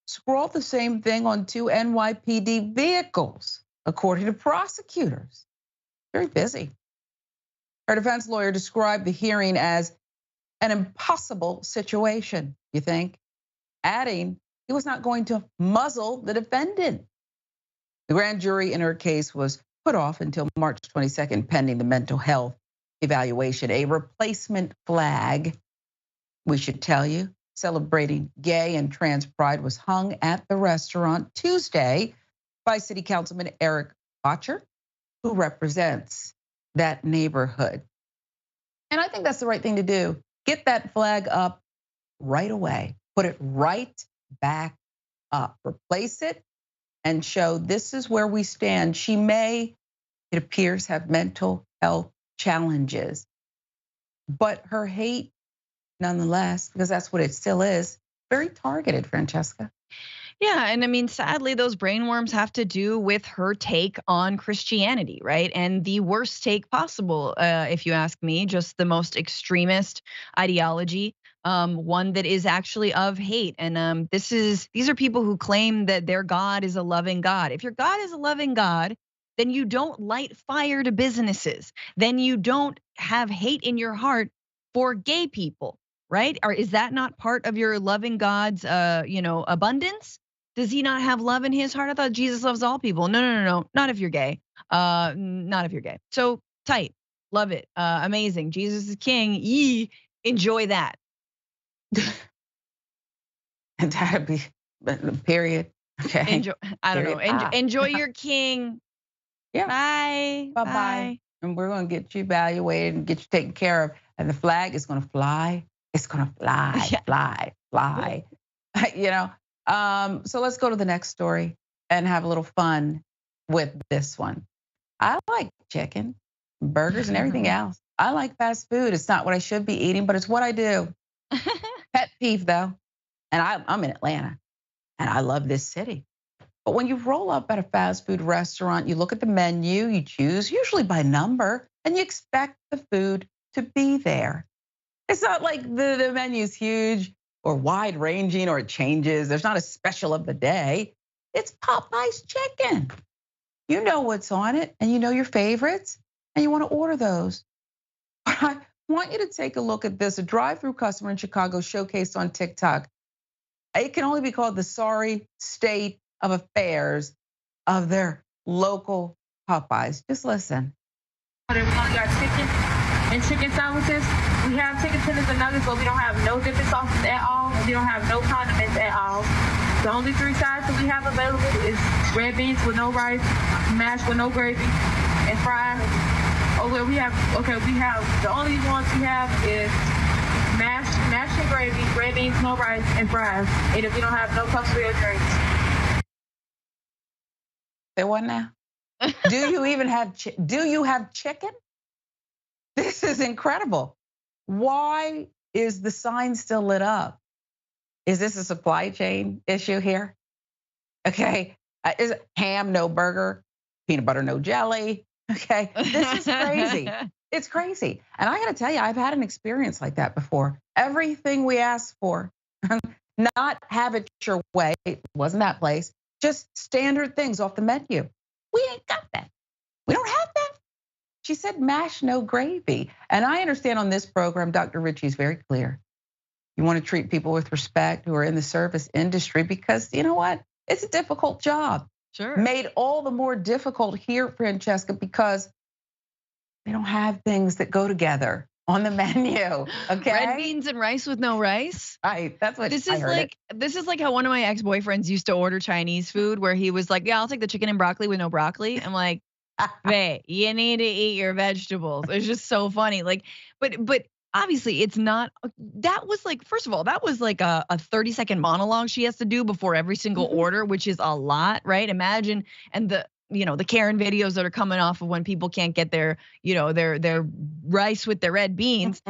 scrawled the same thing on 2 NYPD vehicles, according to prosecutors. Very busy. Her defense lawyer described the hearing as an impossible situation, you think, adding he was not going to muzzle the defendant. The grand jury in her case was put off until March 22nd, pending the mental health evaluation. A replacement flag, we should tell you, celebrating gay and trans pride was hung at the restaurant Tuesday by City Councilman Eric Botcher, who represents that neighborhood. And I think that's the right thing to do. Get that flag up right away. Put it right back up. Replace it and show this is where we stand. She may, it appears, have mental health challenges, but her hate, nonetheless, because that's what it still is, very targeted, Francesca. Yeah, and I mean, sadly, those brainworms have to do with her take on Christianity, right? And the worst take possible, if you ask me, just the most extremist ideology, one that is actually of hate. And these are people who claim that their God is a loving God. If your God is a loving God, then you don't light fire to businesses. Then you don't have hate in your heart for gay people, right? Or is that not part of your loving God's, abundance? Does he not have love in his heart? I thought Jesus loves all people. No. Not if you're gay. Not if you're gay. So tight. Love it. Amazing. Jesus is king. Yee. Enjoy that. And that'd be, period. Okay. Enjoy your king. Yeah. Bye. Bye. And we're going to get you evaluated and get you taken care of. And the flag is going to fly. It's going to fly, fly. So let's go to the next story and have a little fun with this one. I like chicken, burgers, and everything else. I like fast food. It's not what I should be eating, but it's what I do. Pet peeve, though. And I'm in Atlanta, and I love this city. But when you roll up at a fast food restaurant, you look at the menu, you choose, usually by number, and you expect the food to be there. It's not like the menu's huge or wide ranging or it changes. There's not a special of the day. It's Popeyes chicken. You know what's on it and you know your favorites and you want to order those. But I want you to take a look at this. A drive-thru customer in Chicago showcased on TikTok. It can only be called the sorry state of affairs of their local Popeyes. Just listen. We only got chicken and chicken sandwiches. We have chicken tenders and nuggets, but we don't have no dipping sauces at all. We don't have no condiments at all. The only 3 sides that we have available is red beans with no rice, mashed with no gravy, and fries. The only ones we have is mashed and gravy, red beans, no rice, and fries. And if we don't have no cups or drinks. Say what now? Do you have chicken? This is incredible. Why is the sign still lit up? Is this a supply chain issue here? Okay, is it ham, no burger, peanut butter, no jelly? Okay, this is crazy. It's crazy. And I gotta tell you, I've had an experience like that before. Everything we asked for, not have it your way, it wasn't that place, just standard things off the menu. We ain't got that. We don't have that. She said mash, no gravy. And I understand on this program, Dr. Ritchie's very clear. You want to treat people with respect who are in the service industry because you know what? It's a difficult job. Sure. Made all the more difficult here, Francesca, because they don't have things that go together on the menu. Okay. Red beans and rice with no rice. That's what this I is heard like. This is like how one of my ex-boyfriends used to order Chinese food, where he was like, "Yeah, I'll take the chicken and broccoli with no broccoli." I'm like, "Bae, you need to eat your vegetables." It's just so funny. Like, but obviously it's not. That was like, first of all, that was like a 30-second monologue she has to do before every single order, which is a lot, right? Imagine, and the Karen videos that are coming off of when people can't get their rice with their red beans.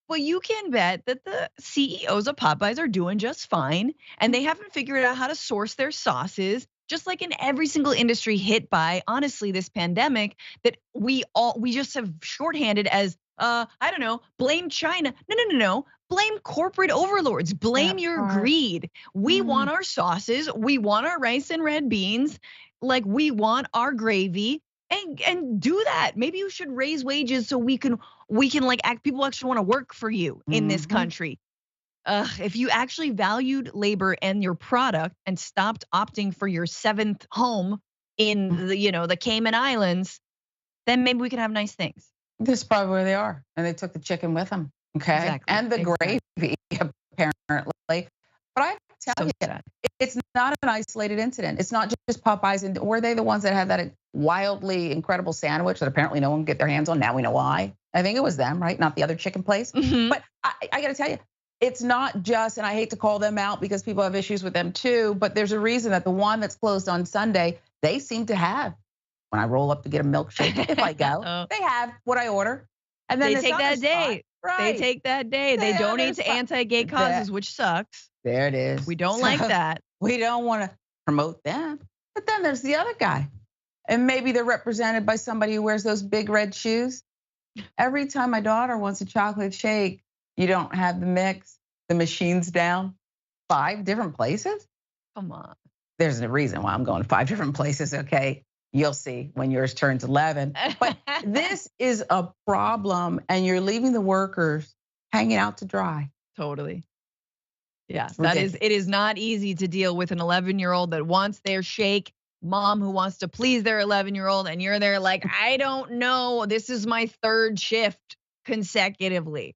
Well, you can bet that the CEOs of Popeyes are doing just fine, and they haven't figured out how to source their sauces, just like in every single industry hit by, honestly, this pandemic that we just have shorthanded as, blame China. No. Blame corporate overlords. Blame your greed. We want our sauces. We want our rice and red beans. Like, we want our gravy, and do that. Maybe you should raise wages so we can like people actually want to work for you in this country. If you actually valued labor and your product and stopped opting for your 7th home in the Cayman Islands, then maybe we can have nice things. This is probably where they are. And they took the chicken with them. Okay. Exactly. And the gravy, apparently. But I have to tell you, it's not an isolated incident. It's not just Popeyes. And were they the ones that had that wildly incredible sandwich that apparently no one can get their hands on? Now we know why. I think it was them, right? Not the other chicken place. But I got to tell you, it's not just, and I hate to call them out because people have issues with them too, but there's a reason that the one that's closed on Sunday, they seem to have, when I roll up to get a milkshake, if I go, they have what I order. And then they take that day. Right. They take that day. They donate to anti-gay causes, which sucks. There it is. We don't like that. We don't want to promote them. But then there's the other guy. And maybe they're represented by somebody who wears those big red shoes. Every time my daughter wants a chocolate shake, you don't have the mix, the machine's down. 5 different places? Come on. There's a reason why I'm going to 5 different places, okay? You'll see when yours turns 11. But this is a problem, and you're leaving the workers hanging out to dry. Totally. Yeah, it is not easy to deal with an 11-year-old that wants their shake, mom who wants to please their 11-year-old, and you're there like, I don't know, this is my 3rd shift consecutively.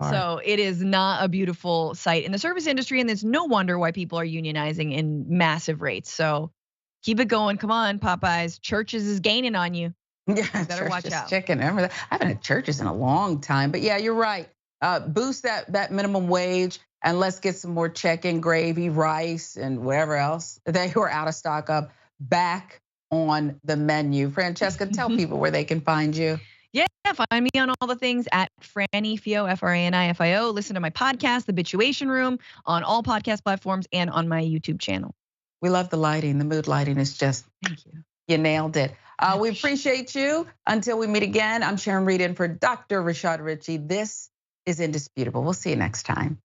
So it is not a beautiful sight in the service industry, and it's no wonder why people are unionizing in massive rates. So keep it going. Come on, Popeyes. Churches is gaining on you. Yeah, better watch out. Chicken. Remember that? I haven't had Churches in a long time, but yeah, you're right. Boost that minimum wage, and let's get some more chicken, gravy, rice, and whatever else they were out of stock of back on the menu. Francesca, tell people where they can find you. Yeah, find me on all the things at Franny Fio, FRANIFIO. Listen to my podcast, The Bituation Room, on all podcast platforms and on my YouTube channel. We love the lighting. The mood lighting is just, thank you. You nailed it. We appreciate you. Until we meet again, I'm Sharon Reed in for Dr. Rashad Ritchie. This is Indisputable. We'll see you next time.